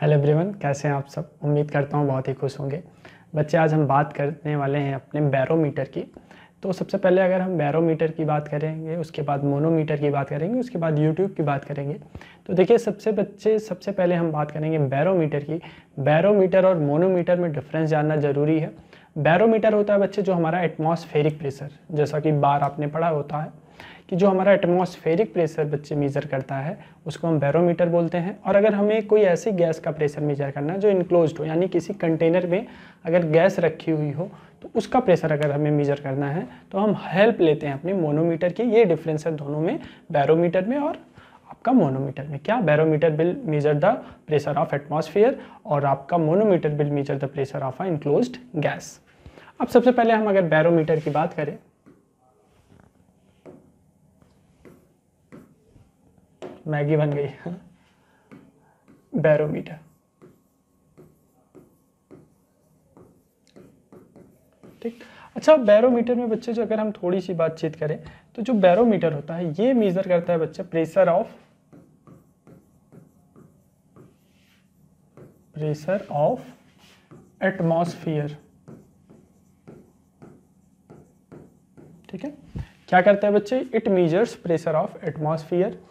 Hello everyone, कैसे हैं आप सब। उम्मीद करता हूँ बहुत ही खुश होंगे। बच्चे, आज हम बात करने वाले हैं अपने बैरोमीटर की। तो सबसे पहले अगर हम बैरोमीटर की बात करेंगे, उसके बाद मोनोमीटर की बात करेंगे, उसके बाद यूट्यूब की बात करेंगे। तो देखिए, सबसे पहले हम बात करेंगे बैरोमीटर की। बैरोमीटर और मोनोमीटर में डिफरेंस जानना ज़रूरी है। बैरोमीटर होता है बच्चे जो हमारा एटमॉस्फेरिक प्रेशर, जैसा कि बार आपने पढ़ा होता है कि जो हमारा एटमॉस्फेरिक प्रेशर बच्चे मेज़र करता है उसको हम बैरोमीटर बोलते हैं। और अगर हमें कोई ऐसी गैस का प्रेशर मेज़र करना है जो इनक्लोज्ड हो, यानी किसी कंटेनर में अगर गैस रखी हुई हो तो उसका प्रेशर अगर हमें मेज़र करना है तो हम हेल्प लेते हैं अपने मोनोमीटर की। ये डिफरेंस है दोनों में, बैरोमीटर में और आपका मोनोमीटर में। क्या? Barometer will measure the pressure of atmosphere और आपका manometer will measure the pressure of a enclosed gas. अब सबसे पहले हम अगर बैरोमीटर की बात करें, मैगी बन गई बैरोमीटर। ठीक। अच्छा, बैरोमीटर में बच्चे जो अगर हम थोड़ी सी बातचीत करें तो जो बैरोमीटर होता है ये मेजर करता है बच्चे प्रेशर ऑफ एटमॉस्फेयर। ठीक है, क्या करता है बच्चे? It measures pressure of atmosphere.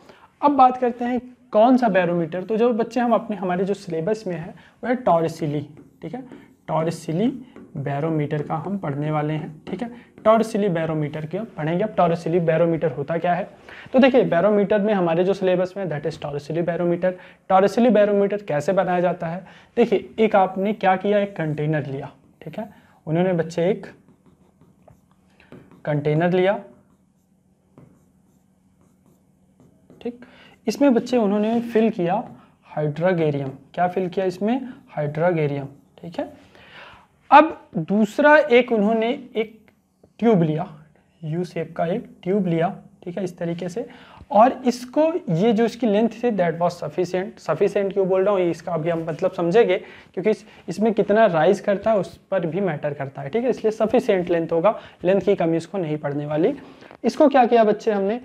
अब बात करते हैं कौन सा बैरोमीटर। तो जो बच्चे हम हमारे जो सिलेबस में है वह है टॉर्सिली। ठीक है, टॉर्सिली बैरोमीटर का हम पढ़ने वाले हैं। ठीक है, टॉर्सिली बैरोमीटर की पढ़ेंगे। अब टॉर्सिली बैरोमीटर होता क्या है? तो देखिए, बैरोमीटर में हमारे जो सिलेबस में दैट इज टॉर्सिली बैरोमीटर। टॉर्सिली बैरोमीटर कैसे बनाया जाता है? देखिए, एक आपने क्या किया, एक कंटेनर लिया। ठीक है, उन्होंने बच्चे एक कंटेनर लिया। ठीक, इसमें बच्चे उन्होंने फिल किया हाइड्रोगेरियम। क्या फिल किया इसमें? हाइड्रोगेरियम। ठीक है, अब दूसरा एक उन्होंने एक ट्यूब लिया, यू शेप का एक ट्यूब लिया। ठीक है, इस तरीके से, और इसको ये जो इसकी लेंथ थी दैट वाज सफिशिएंट। सफिशिएंट क्यों बोल रहा हूँ, इसका अभी हम मतलब समझेंगे, क्योंकि इसमें कितना राइज करता है उस पर भी मैटर करता है। ठीक है, इसलिए सफिशिएंट लेंथ होगा, लेंथ की कमी इसको नहीं पड़ने वाली। इसको क्या किया बच्चे, हमने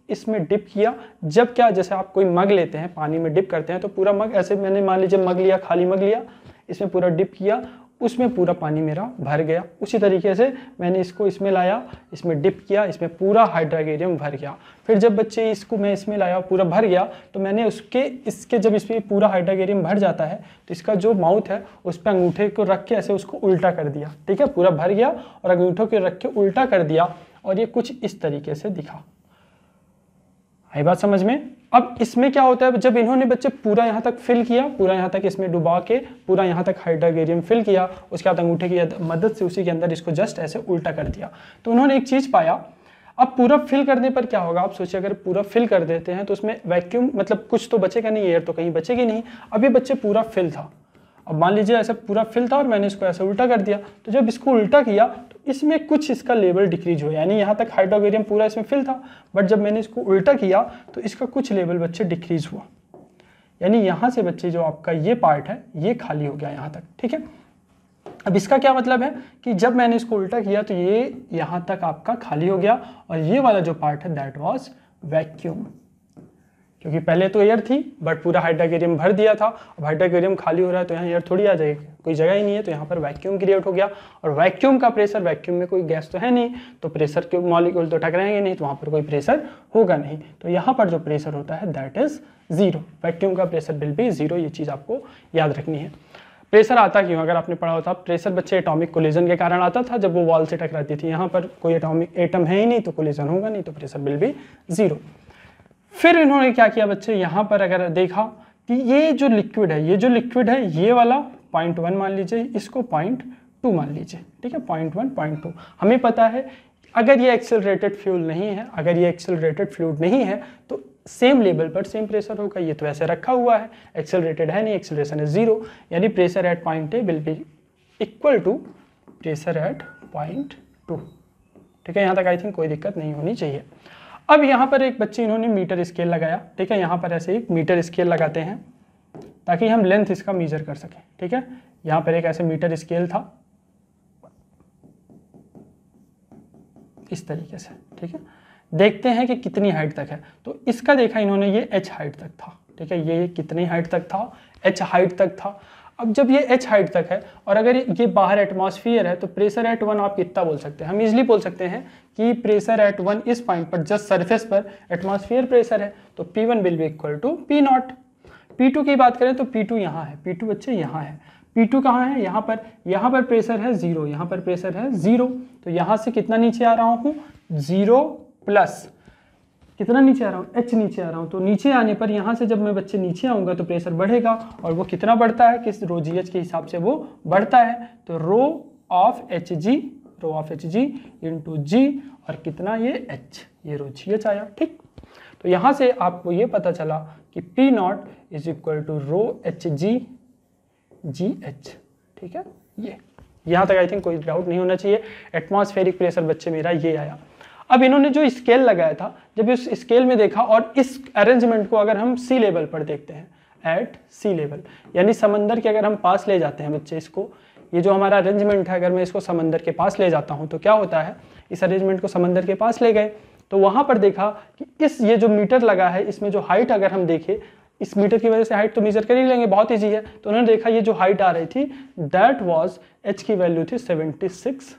इसमें डिप किया। जब क्या, जैसे आप कोई मग लेते हैं, पानी में डिप करते हैं, तो पूरा मग ऐसे, मैंने मान लीजिए मग लिया, खाली मग लिया, इसमें पूरा डिप किया, उसमें पूरा पानी मेरा भर गया। उसी तरीके से मैंने इसको इसमें लाया, इसमें डिप किया, इसमें पूरा हाइड्रोगेरियम भर गया। फिर जब बच्चे इसको मैं इसमें लाया, पूरा भर गया, तो मैंने इसके जब इसमें पूरा हाइड्रोगेरियम भर जाता है तो इसका जो माउथ है उस पर अंगूठे को रख के ऐसे उसको उल्टा कर दिया। ठीक है, पूरा भर गया और अंगूठों को रख के उल्टा कर दिया, और ये कुछ इस तरीके से दिखा। आई बात समझ में? अब इसमें क्या होता है, जब इन्होंने बच्चे पूरा यहाँ तक फिल किया, पूरा यहाँ तक इसमें डुबा के पूरा यहाँ तक हाइड्रोगेरियम फिल किया, उसके बाद अंगूठे की मदद से उसी के अंदर इसको जस्ट ऐसे उल्टा कर दिया, तो उन्होंने एक चीज़ पाया। अब पूरा फिल करने पर क्या होगा, आप सोचिए, अगर पूरा फिल कर देते हैं तो उसमें वैक्यूम, मतलब कुछ तो बचेगा नहीं, एयर तो कहीं बचेगी नहीं। अब ये बच्चे पूरा फिल था, अब मान लीजिए ऐसे पूरा फिल था और मैंने इसको ऐसे उल्टा कर दिया, तो जब इसको उल्टा किया तो इसमें कुछ इसका लेवल डिक्रीज हुआ, यानी यहाँ तक हाइड्रोगेरियम पूरा इसमें फिल था, बट जब मैंने इसको उल्टा किया तो इसका कुछ लेवल बच्चे डिक्रीज हुआ, यानी यहाँ से बच्चे जो आपका ये पार्ट है ये खाली हो गया यहाँ तक। ठीक है, अब इसका क्या मतलब है कि जब मैंने इसको उल्टा किया तो ये यहाँ तक आपका खाली हो गया, और ये वाला जो पार्ट है दैट वॉज वैक्यूम, क्योंकि पहले तो एयर थी बट पूरा हाइड्रोगेरियम भर दिया था। अब हाइड्रोगेरियम खाली हो रहा है तो यहाँ एयर थोड़ी आ जाएगी, कोई जगह ही नहीं है, तो यहाँ पर वैक्यूम क्रिएट हो गया। और वैक्यूम का प्रेशर, वैक्यूम में कोई गैस तो है नहीं, तो प्रेशर के मॉलिक्यूल तो टकराएंगे नहीं, तो वहाँ पर कोई प्रेशर होगा नहीं, तो यहाँ पर जो प्रेशर होता है दैट इज जीरो। वैक्यूम का प्रेशर विल बी जीरो, ये चीज़ आपको याद रखनी है। प्रेशर आता क्यों, अगर आपने पढ़ा होता, प्रेशर बच्चे एटॉमिक कोलिजन के कारण आता था, जब वो वॉल से टकराती थी। यहाँ पर कोई एटम है ही नहीं तो कोलिजन होगा नहीं, तो प्रेशर विल बी जीरो। फिर इन्होंने क्या किया बच्चे, यहाँ पर अगर देखा कि ये जो लिक्विड है, ये वाला 0.1 मान लीजिए, इसको 0.2 मान लीजिए। ठीक है, 0.1 0.2। हमें पता है अगर ये एक्सेलरेटेड फ्यूल नहीं है, अगर ये एक्सेलरेटेड फ्लूइड नहीं है तो सेम लेवल पर सेम प्रेशर होगा। ये तो ऐसे रखा हुआ है, एक्सेलरेटेड है नहीं, एक्सेलरेशन है जीरो, यानी pressure at point A will be equal to pressure at 0.2। ठीक है, यहाँ तक आई थिंक कोई दिक्कत नहीं होनी चाहिए। अब यहाँ पर एक बच्चे इन्होंने मीटर स्केल लगाया। ठीक है, यहाँ पर ऐसे एक मीटर स्केल लगाते हैं ताकि हम लेंथ इसका मेजर कर सकें। ठीक है, यहाँ पर एक ऐसे मीटर स्केल था इस तरीके से। ठीक है, देखते हैं कि कितनी हाइट तक है, तो इसका देखा इन्होंने, ये h हाइट तक था। ठीक है, ये कितनी हाइट तक था, h हाइट तक था। अब जब ये h हाइट तक है और अगर ये बाहर एटमॉस्फेयर है तो प्रेशर एट 1 आप कितना बोल सकते हैं, हम इजीली बोल सकते हैं कि प्रेशर एट 1 इस पॉइंट पर जस्ट सरफेस पर एटमॉस्फेयर प्रेशर है, तो P1 will be equal to P0। P2 की बात करें तो P2 यहाँ है, P2 बच्चे यहाँ है, P2 कहाँ है, यहाँ पर प्रेशर है 0, यहाँ पर प्रेशर है 0, तो यहाँ से कितना नीचे आ रहा हूँ 0 प्लस कितना नीचे आ रहा हूँ h नीचे आ रहा हूँ, तो नीचे आने पर यहाँ से जब मैं बच्चे नीचे आऊँगा तो प्रेशर बढ़ेगा, और वो कितना बढ़ता है, किस रो जी एच के हिसाब से वो बढ़ता है, तो rho of H G into G, और कितना ये h, ये रो जी एच आया। ठीक, तो यहाँ से आपको ये पता चला कि P not is equal to rho H G H. ठीक है, ये यहाँ तक आई थिंक कोई डाउट नहीं होना चाहिए। एटमॉस्फेरिक प्रेशर बच्चे मेरा ये आया। अब इन्होंने जो स्केल लगाया था, जब इस स्केल में देखा और इस अरेंजमेंट को अगर हम सी लेवल पर देखते हैं, एट सी लेवल यानी समंदर के अगर हम पास ले जाते हैं बच्चे इसको, ये जो हमारा अरेंजमेंट है अगर मैं इसको समंदर के पास ले जाता हूँ तो क्या होता है, इस अरेंजमेंट को समंदर के पास ले गए तो वहाँ पर देखा कि इस ये जो मीटर लगा है इसमें जो हाइट अगर हम देखें, इस मीटर की वजह से हाइट तो मेजर कर ही लेंगे, बहुत ईजी है। तो उन्होंने देखा ये जो हाइट आ रही थी दैट वाज एच की वैल्यू थी 76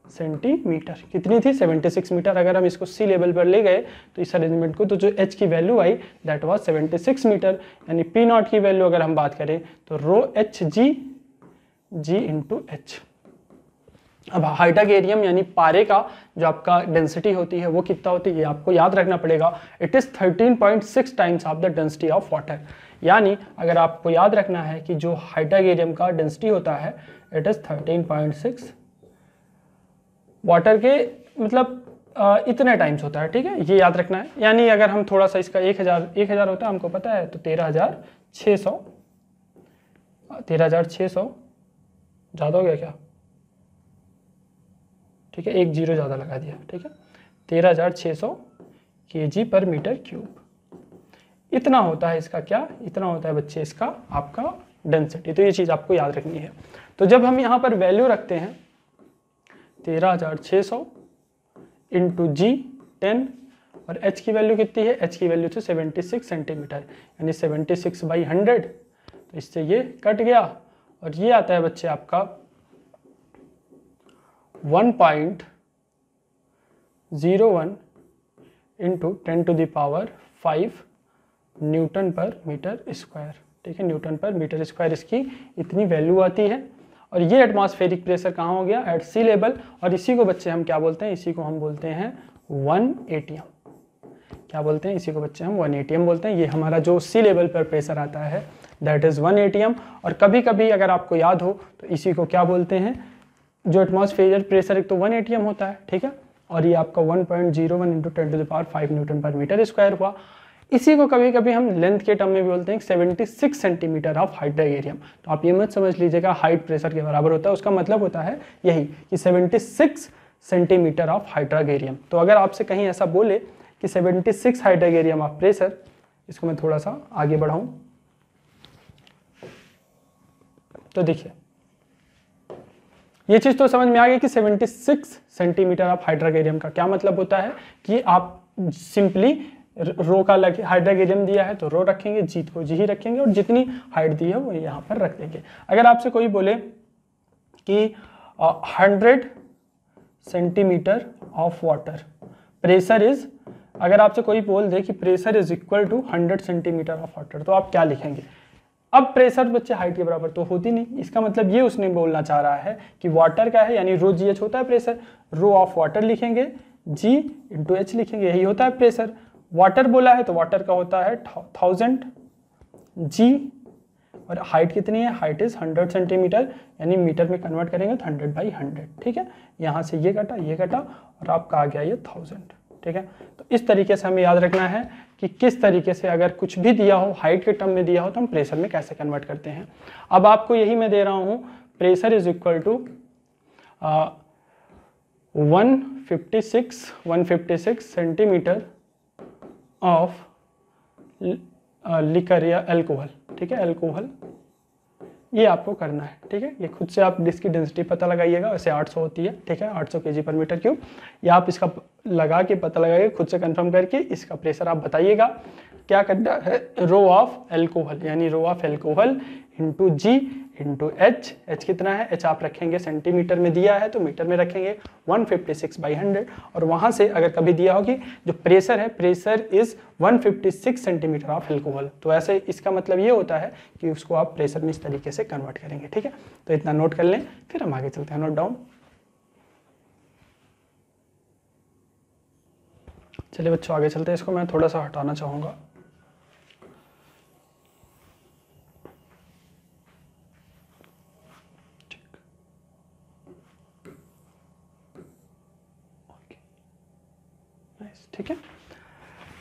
सेंटीमीटर। कितनी थी 76 मीटर। अगर हम इसको सी लेवल पर ले गए तो इस अरेंजमेंट को, तो जो एच की वैल्यू आई दैट वाज 76 मीटर, यानी पी नॉट की वैल्यू अगर हम बात करें तो rho H G into H. अब हाइड्रोगेरियम यानी पारे का जो आपका डेंसिटी होती है वो कितना होती है, आपको याद रखना पड़ेगा, it is 13.6 times of the density of water. यानी अगर आपको याद रखना है कि जो हाइड्रोगेरियम का डेंसिटी होता है इट इज 13.6 वाटर के मतलब इतने टाइम्स होता है। ठीक है, ये याद रखना है। यानी अगर हम थोड़ा सा इसका 1000 होता है हमको पता है, तो 13,600 ज़्यादा हो गया क्या, ठीक है, एक जीरो ज़्यादा लगा दिया। ठीक है, 13,600 kg पर मीटर क्यूब इतना होता है इसका, क्या इतना होता है बच्चे इसका आपका डेंसिटी। तो ये चीज़ आपको याद रखनी है। तो जब हम यहाँ पर वैल्यू रखते हैं 13,600 इंटू जी 10 और h की वैल्यू कितनी है, h की वैल्यू थी 76 सेंटीमीटर यानी 76/100, तो इससे ये कट गया और ये आता है बच्चे आपका 1.01 इंटू 10⁵ न्यूटन पर मीटर स्क्वायर। ठीक है, न्यूटन पर मीटर स्क्वायर इसकी इतनी वैल्यू आती है। और ये एटमॉस्फेरिक प्रेशर कहाँ हो गया, एट सी लेवल। और इसी को बच्चे हम क्या बोलते हैं, इसी को हम बोलते हैं 1 atm। क्या बोलते हैं, इसी को बच्चे हम 1 atm बोलते हैं। ये हमारा जो सी लेवल पर प्रेशर आता है दैट इज़ 1 atm। और कभी कभी अगर आपको याद हो तो इसी को क्या बोलते हैं, जो एटमॉस्फेरिक प्रेशर एक तो 1 atm होता है, ठीक है, और ये आपका 1.01 इंटू 10⁵ न्यूटन पर मीटर स्क्वायर हुआ। इसी को कभी कभी हम लेंथ के टर्म में भी बोलते हैं 76 सेंटीमीटर ऑफ हाइड्रोगेरियम। तो आप ये मत समझ लीजिएगा हाइट प्रेशर के बराबर होता है, उसका मतलब होता है यही कि 76 सेंटीमीटर ऑफ हाइड्रोगेरियम। तो अगर आपसे कहीं ऐसा बोले कि 76 हाइड्रोगेरियम ऑफ प्रेशर, इसको मैं थोड़ा सा आगे बढ़ाऊं तो देखिए ये चीज़ तो समझ में आ गई कि 76 सेंटीमीटर ऑफ हाइड्रोगेरियम का क्या मतलब होता है कि आप सिंपली रो का लगे, हाइड्रोगेरियम दिया है तो रो रखेंगे, जी को जी ही रखेंगे और जितनी हाइट दी है वो यहाँ पर रख देंगे। अगर आपसे कोई बोले कि 100 centimetre of water pressure is, अगर आपसे कोई बोल दे कि pressure is equal to 100 centimetre of water, तो आप क्या लिखेंगे। अब प्रेशर बच्चे हाइट के बराबर तो होती नहीं, इसका मतलब ये उसने बोलना चाह रहा है कि वाटर का है यानी रो जी एच होता है प्रेशर, रो ऑफ वाटर लिखेंगे, जी इंटू एच लिखेंगे, यही होता है प्रेशर। वाटर बोला है तो वाटर का होता है 1000 जी, और हाइट कितनी है, हाइट इज 100 सेंटीमीटर यानी मीटर में कन्वर्ट करेंगे तो 100/100। ठीक है, यहाँ से ये कटा और आपका आ गया ये 1000। ठीक है, तो इस तरीके से हमें याद रखना है कि किस तरीके से अगर कुछ भी दिया हो हाइट के टर्म में दिया हो तो हम प्रेशर में कैसे कन्वर्ट करते हैं। अब आपको यही मैं दे रहा हूँ, pressure is equal to 156 centimetre of liquor या अल्कोहल। ठीक है, अल्कोहल ये आपको करना है। ठीक है, ये खुद से आप इसकी डेंसिटी पता लगाइएगा, वैसे 800 होती है। ठीक है, 800 kg पर मीटर क्यूब, या आप इसका लगा के पता लगाइए खुद से कंफर्म करके, इसका प्रेशर आप बताइएगा। क्या करना है, रो ऑफ एल्कोहल, यानी rho of alcohol into ji into H. H कितना है, एच आप रखेंगे सेंटीमीटर में दिया है तो मीटर में रखेंगे 156/100, और वहां से अगर कभी दिया होगी जो प्रेशर है, pressure is 156 centimetre of alcohol, तो ऐसे इसका मतलब ये होता है कि उसको आप प्रेशर में इस तरीके से कन्वर्ट करेंगे। ठीक है, तो इतना नोट कर लें, फिर हम आगे चलते हैं। Note down. चलिए बच्चों आगे चलते हैं, इसको मैं थोड़ा सा हटाना चाहूँगा। ठीक है,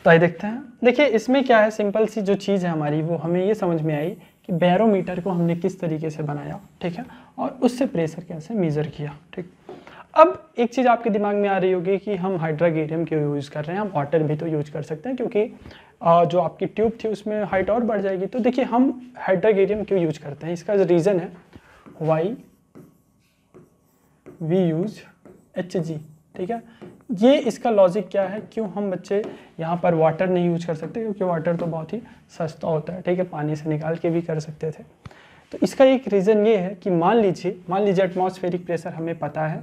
तो आइए देखते हैं। देखिए इसमें क्या है, सिंपल सी जो चीज़ है हमारी, वो हमें ये समझ में आई कि बैरोमीटर को हमने किस तरीके से बनाया, ठीक है, और उससे प्रेशर कैसे मेज़र किया। ठीक, अब एक चीज़ आपके दिमाग में आ रही होगी कि हम हाइड्रागेरियम क्यों यूज़ कर रहे हैं, हम वाटर भी तो यूज कर सकते हैं, क्योंकि जो आपकी ट्यूब थी उसमें हाइट और बढ़ जाएगी। तो देखिए हम हाइड्रागेरियम क्यों यूज करते हैं, इसका रीज़न है वाई वी यूज HG। ठीक है, ये इसका लॉजिक क्या है, क्यों हम बच्चे यहाँ पर वाटर नहीं यूज कर सकते, क्योंकि वाटर तो बहुत ही सस्ता होता है। ठीक है, पानी से निकाल के भी कर सकते थे। तो इसका एक रीज़न ये है कि मान लीजिए एटमॉस्फेरिक प्रेशर हमें पता है,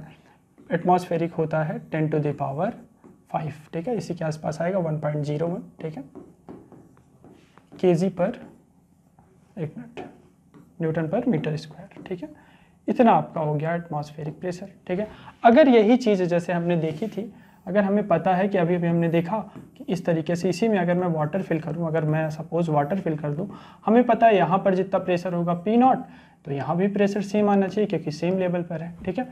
एटमॉस्फेरिक होता है 10⁵। ठीक है, इसी के आसपास आएगा 1.01। ठीक है, kg पर एक मिनट, न्यूटन पर मीटर स्क्वायर। ठीक है, इतना आपका हो गया एटमॉस्फेरिक प्रेशर। ठीक है, अगर यही चीज़ जैसे हमने देखी थी, अगर हमें पता है कि अभी हमने देखा कि इस तरीके से इसी में अगर मैं वाटर फिल करूं, अगर मैं सपोज वाटर फिल कर दूं, हमें पता है यहाँ पर जितना प्रेशर होगा P0, तो यहाँ भी प्रेशर सेम आना चाहिए क्योंकि सेम लेवल पर है। ठीक है,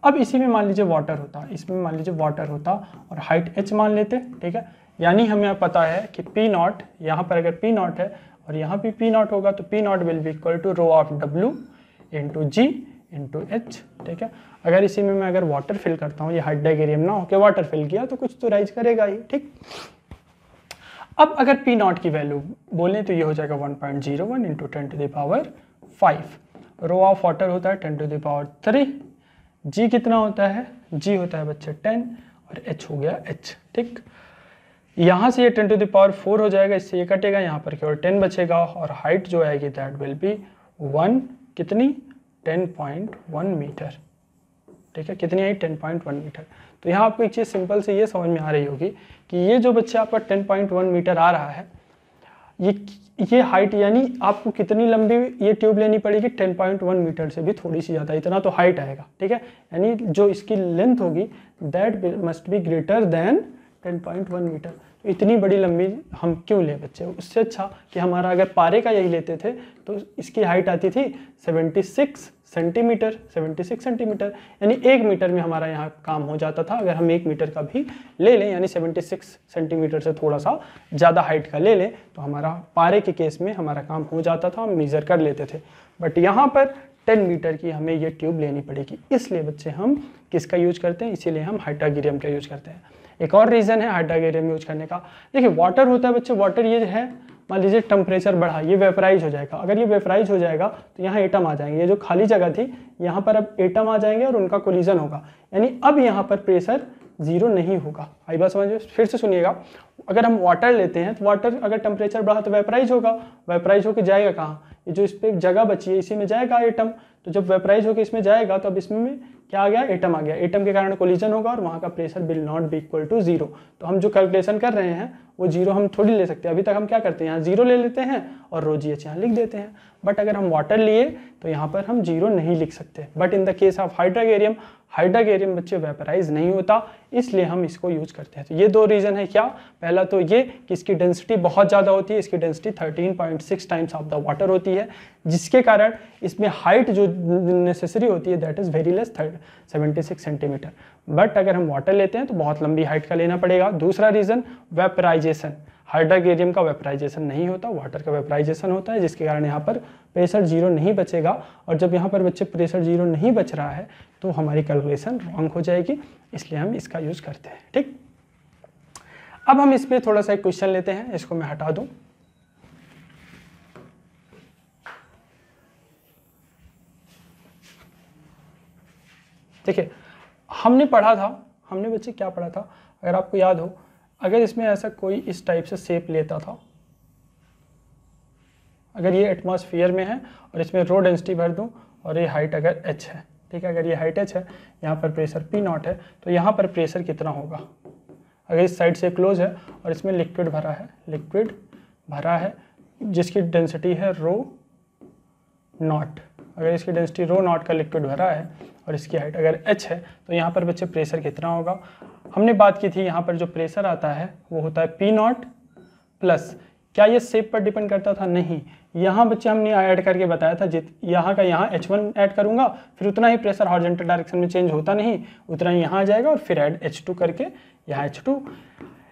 अब इसी में मान लीजिए वाटर होता, इसमें मान लीजिए वाटर होता और हाइट h मान लेते। ठीक है, यानी हमें पता है कि P0, यहाँ पर अगर P0 है और यहाँ भी P0 होगा तो P0 will be equal to rho of W into ji into H. ठीक है, अगर इसी में मैं अगर वाटर फिल करता हूँ, ये हाइड्रागेरियम ना होकर वाटर फिल किया तो कुछ तो राइज करेगा ही। ठीक, अब अगर P0 की वैल्यू बोलें तो ये हो जाएगा 1.01 इंटू 10⁵। रो ऑफ वाटर होता है 10⁻3। जी कितना होता है, जी होता है बच्चे 10 और h हो गया h। ठीक, यहाँ से ये 10⁴ हो जाएगा, इससे ये कटेगा, यहाँ पर केवल 10 बचेगा और हाइट जो आएगी दैट विल बी 1 कितनी 10.1 मीटर। ठीक है, कितनी आई 10.1 मीटर। तो यहाँ आपको एक चीज़ सिंपल से ये समझ में आ रही होगी कि ये जो बच्चे आपका 10.1 मीटर आ रहा है, ये हाइट, यानी आपको कितनी लंबी ये ट्यूब लेनी पड़ेगी, 10.1 मीटर से भी थोड़ी सी ज़्यादा, इतना तो हाइट आएगा। ठीक है, यानी जो इसकी लेंथ होगी that must be greater than 10.1 metre. तो इतनी बड़ी लंबी हम क्यों ले बच्चे, उससे अच्छा कि हमारा अगर पारे का यही लेते थे तो इसकी हाइट आती थी 76 सेंटीमीटर, यानी 1 मीटर में हमारा यहाँ काम हो जाता था। अगर हम 1 मीटर का भी ले लें, यानी 76 सेंटीमीटर से थोड़ा सा ज़्यादा हाइट का ले लें, तो हमारा पारे के केस में हमारा काम हो जाता था, हम मेज़र कर लेते थे। बट यहाँ पर 10 मीटर की हमें ये ट्यूब लेनी पड़ेगी, इसलिए बच्चे हम किसका यूज करते हैं, इसीलिए हम हाइड्रागेरियम का यूज करते हैं। एक और रीज़न है हाइड्रागेरियम यूज करने का, देखिए वाटर होता है बच्चे, वाटर ये है, मान लीजिए टेम्परेचर बढ़ा, ये वेपराइज हो जाएगा। अगर ये वेपराइज हो जाएगा तो यहाँ एटम आ जाएंगे, ये जो खाली जगह थी यहाँ पर अब एटम आ जाएंगे और उनका कोलिजन होगा, यानी अब यहाँ पर प्रेशर 0 नहीं होगा। आई बात समझ, फिर से सुनिएगा, अगर हम वाटर लेते हैं तो वाटर अगर टेम्परेचर बढ़ा तो वेपराइज होगा, वेपराइज होकर जाएगा कहाँ, ये जो इस पर जगह बची है इसी में जाएगा एटम। तो जब वेपराइज होकर इसमें जाएगा तो अब इसमें क्या आ गया, एटम आ गया, एटम के कारण कोलिजन होगा और वहाँ का pressure will not be equal to 0। तो हम जो कैलकुलेशन कर रहे हैं वो 0 हम थोड़ी ले सकते हैं, अभी तक हम क्या करते हैं, यहाँ 0 ले लेते हैं और रो जी एच यहाँ लिख देते हैं। बट अगर हम वाटर लिए तो यहाँ पर हम 0 नहीं लिख सकते। But in the case of hydrargyrum बच्चे वेपराइज नहीं होता, इसलिए हम इसको यूज करते हैं। तो ये दो रीज़न है क्या, पहला तो ये कि इसकी डेंसिटी बहुत ज़्यादा होती है, इसकी density 13.6 times of the water होती है, जिसके कारण इसमें हाइट जो नेसेसरी होती है that is very less 76 centimetre. But अगर हम वाटर लेते हैं तो बहुत लंबी हाइट का लेना पड़ेगा। दूसरा रीज़न वेपराइजेशन, हाइड्रागेरियम का वेपराइजेशन नहीं होता, वाटर का वेपराइजेशन होता है, जिसके कारण यहाँ पर प्रेशर 0 नहीं बचेगा। और जब यहाँ पर बच्चे प्रेशर 0 नहीं बच रहा है तो हमारी कैलकुलेशन रॉन्ग हो जाएगी, इसलिए हम इसका यूज़ करते हैं। ठीक, अब हम इसमें थोड़ा सा एक क्वेश्चन लेते हैं, इसको मैं हटा दूँ। देखिए हमने बच्चे क्या पढ़ा था, अगर आपको याद हो, अगर इसमें ऐसा कोई इस टाइप से शेप लेता था, अगर ये एटमॉस्फेयर में है और इसमें रो डेंसिटी भर दूँ और ये हाइट अगर h है, ठीक है, अगर ये हाइट h है, यहाँ पर प्रेशर P0 है, तो यहाँ पर प्रेशर कितना होगा? अगर इस साइड से क्लोज है और इसमें लिक्विड भरा है जिसकी डेंसिटी है रो नॉट, अगर इसकी डेंसिटी रो नॉट का लिक्विड भरा है और इसकी हाइट अगर h है, तो यहाँ पर बच्चे प्रेशर कितना होगा? हमने बात की थी यहाँ पर जो प्रेशर आता है वो होता है P0 प्लस, क्या ये शेप पर डिपेंड करता था? नहीं, यहाँ बच्चे हमने ऐड करके बताया था, यहाँ का यहाँ H1 ऐड करूँगा फिर उतना ही प्रेशर हॉरिजॉन्टल डायरेक्शन में चेंज होता नहीं, उतना ही यहाँ आ जाएगा और फिर ऐड H2 करके यहाँ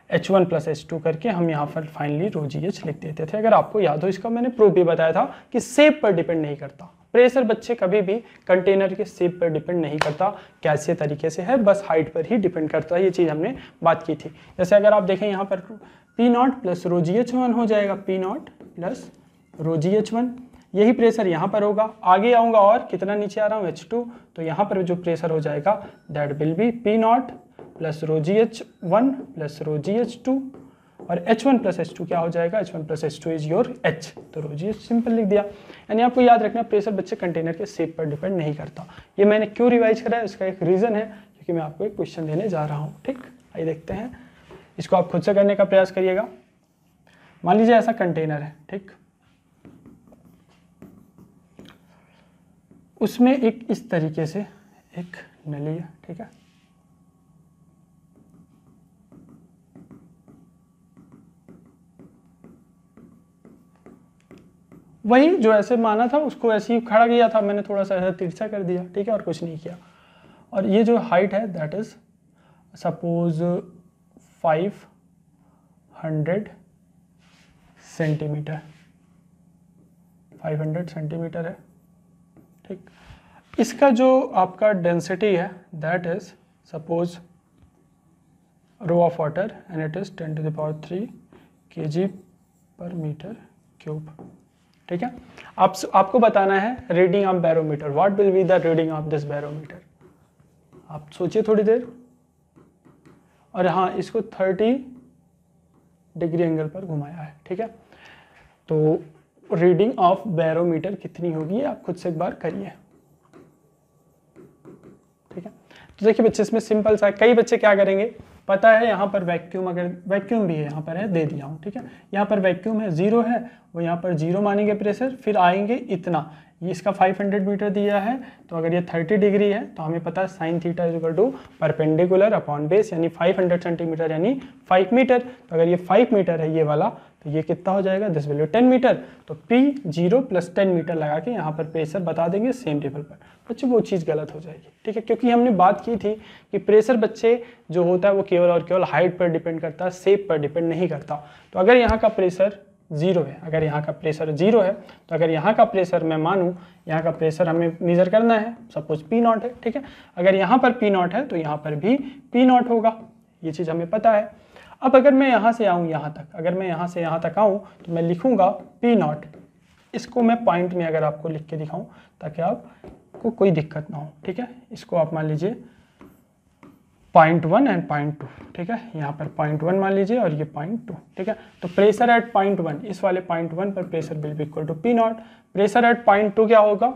H1 प्लस H2 करके हम यहाँ पर फाइनली रो GH लिख देते थे। अगर आपको याद हो, इसका मैंने प्रूफ भी बताया था कि शेप पर डिपेंड नहीं करता प्रेशर, बच्चे कभी भी कंटेनर के शेप पर डिपेंड नहीं करता, कैसे तरीके से है, बस हाइट पर ही डिपेंड करता है। ये चीज़ हमने बात की थी। जैसे अगर आप देखें यहाँ पर P0 प्लस रो GH1 हो जाएगा, P0 प्लस रो GH1, यही प्रेशर यहाँ पर होगा। आगे आऊँगा और कितना नीचे आ रहा हूँ H2, तो यहाँ पर जो प्रेशर हो जाएगा that will B P0 plus row GH1 plus row GH2 और H1 प्लस H2 क्या हो जाएगा? H1 plus H2 is your H, तो रो GH सिंपल लिख दिया। यानी आपको याद रखना प्रेशर बच्चे कंटेनर के शेप पर डिपेंड नहीं करता। ये मैंने क्यों रिवाइज करा है, इसका एक रीज़न है, क्योंकि मैं आपको एक क्वेश्चन देने जा रहा हूँ। ठीक, आइए देखते हैं, इसको आप खुद से करने का प्रयास करिएगा। मान लीजिए ऐसा कंटेनर है, ठीक, उसमें एक इस तरीके से एक नली है, ठीक है, वही जो ऐसे माना था उसको ऐसे ही खड़ा किया था मैंने, थोड़ा सा ऐसा तिरछा कर दिया, ठीक है, और कुछ नहीं किया। और ये जो हाइट है that is suppose 500 centimetre, 500 centimetre है, ठीक। इसका जो आपका डेंसिटी है that is suppose rho of water and it is 10⁻³ kg per metre cube, ठीक है। आपको बताना है reading of barometer, what will be the reading of this barometer. आप सोचिए थोड़ी देर, और हाँ, इसको 30 डिग्री एंगल पर घुमाया है, ठीक है। तो रीडिंग ऑफ बैरोमीटर कितनी होगी आप खुद से एक बार करिए, ठीक है। तो देखिए बच्चे, इसमें सिंपल सा, कई बच्चे क्या करेंगे, पता है यहाँ पर वैक्यूम, अगर वैक्यूम भी है यहाँ पर है, दे दिया हूँ, ठीक है, यहाँ पर वैक्यूम है, 0 है, वो यहाँ पर 0 मानेंगे प्रेशर, फिर आएंगे इतना, ये इसका 500 मीटर दिया है, तो अगर ये 30 डिग्री है तो हमें पता है sine theta is equal to perpendicular upon base, यानी 500 सेंटीमीटर यानी 5 मीटर। तो अगर ये 5 मीटर है ये वाला, तो ये कितना हो जाएगा, दिस वैल्यू 10 मीटर। तो P0 प्लस 10 मीटर लगा के यहाँ पर प्रेशर बता देंगे सेम लेवल पर। बच्चे वो चीज़ गलत हो जाएगी, ठीक है, क्योंकि हमने बात की थी कि प्रेशर बच्चे जो होता है वो केवल और केवल हाइट पर डिपेंड करता है, शेप पर डिपेंड नहीं करता। तो अगर यहाँ का प्रेशर 0 है, अगर यहाँ का प्रेशर 0 है, तो अगर यहाँ का प्रेशर मैं मानूँ, यहाँ का प्रेशर हमें मेजर करना है, सपोज P0 है, ठीक है, अगर यहाँ पर P0 है तो यहाँ पर भी P0 होगा, ये चीज़ हमें पता है। अब अगर मैं यहाँ से आऊँ यहाँ तक, अगर मैं यहाँ से यहाँ तक आऊँ तो मैं लिखूँगा P0, इसको मैं पॉइंट में अगर आपको लिख के दिखाऊँ ताकि आपको कोई दिक्कत ना हो, ठीक है। इसको आप मान लीजिए 0.1 एंड 0.2, ठीक है, यहाँ पर 0.1 मान लीजिए और ये 0.2, ठीक है। तो प्रेशर एट 0.1, इस वाले 0.1 पर pressure will be equal to P0, pressure at 0.2 क्या होगा,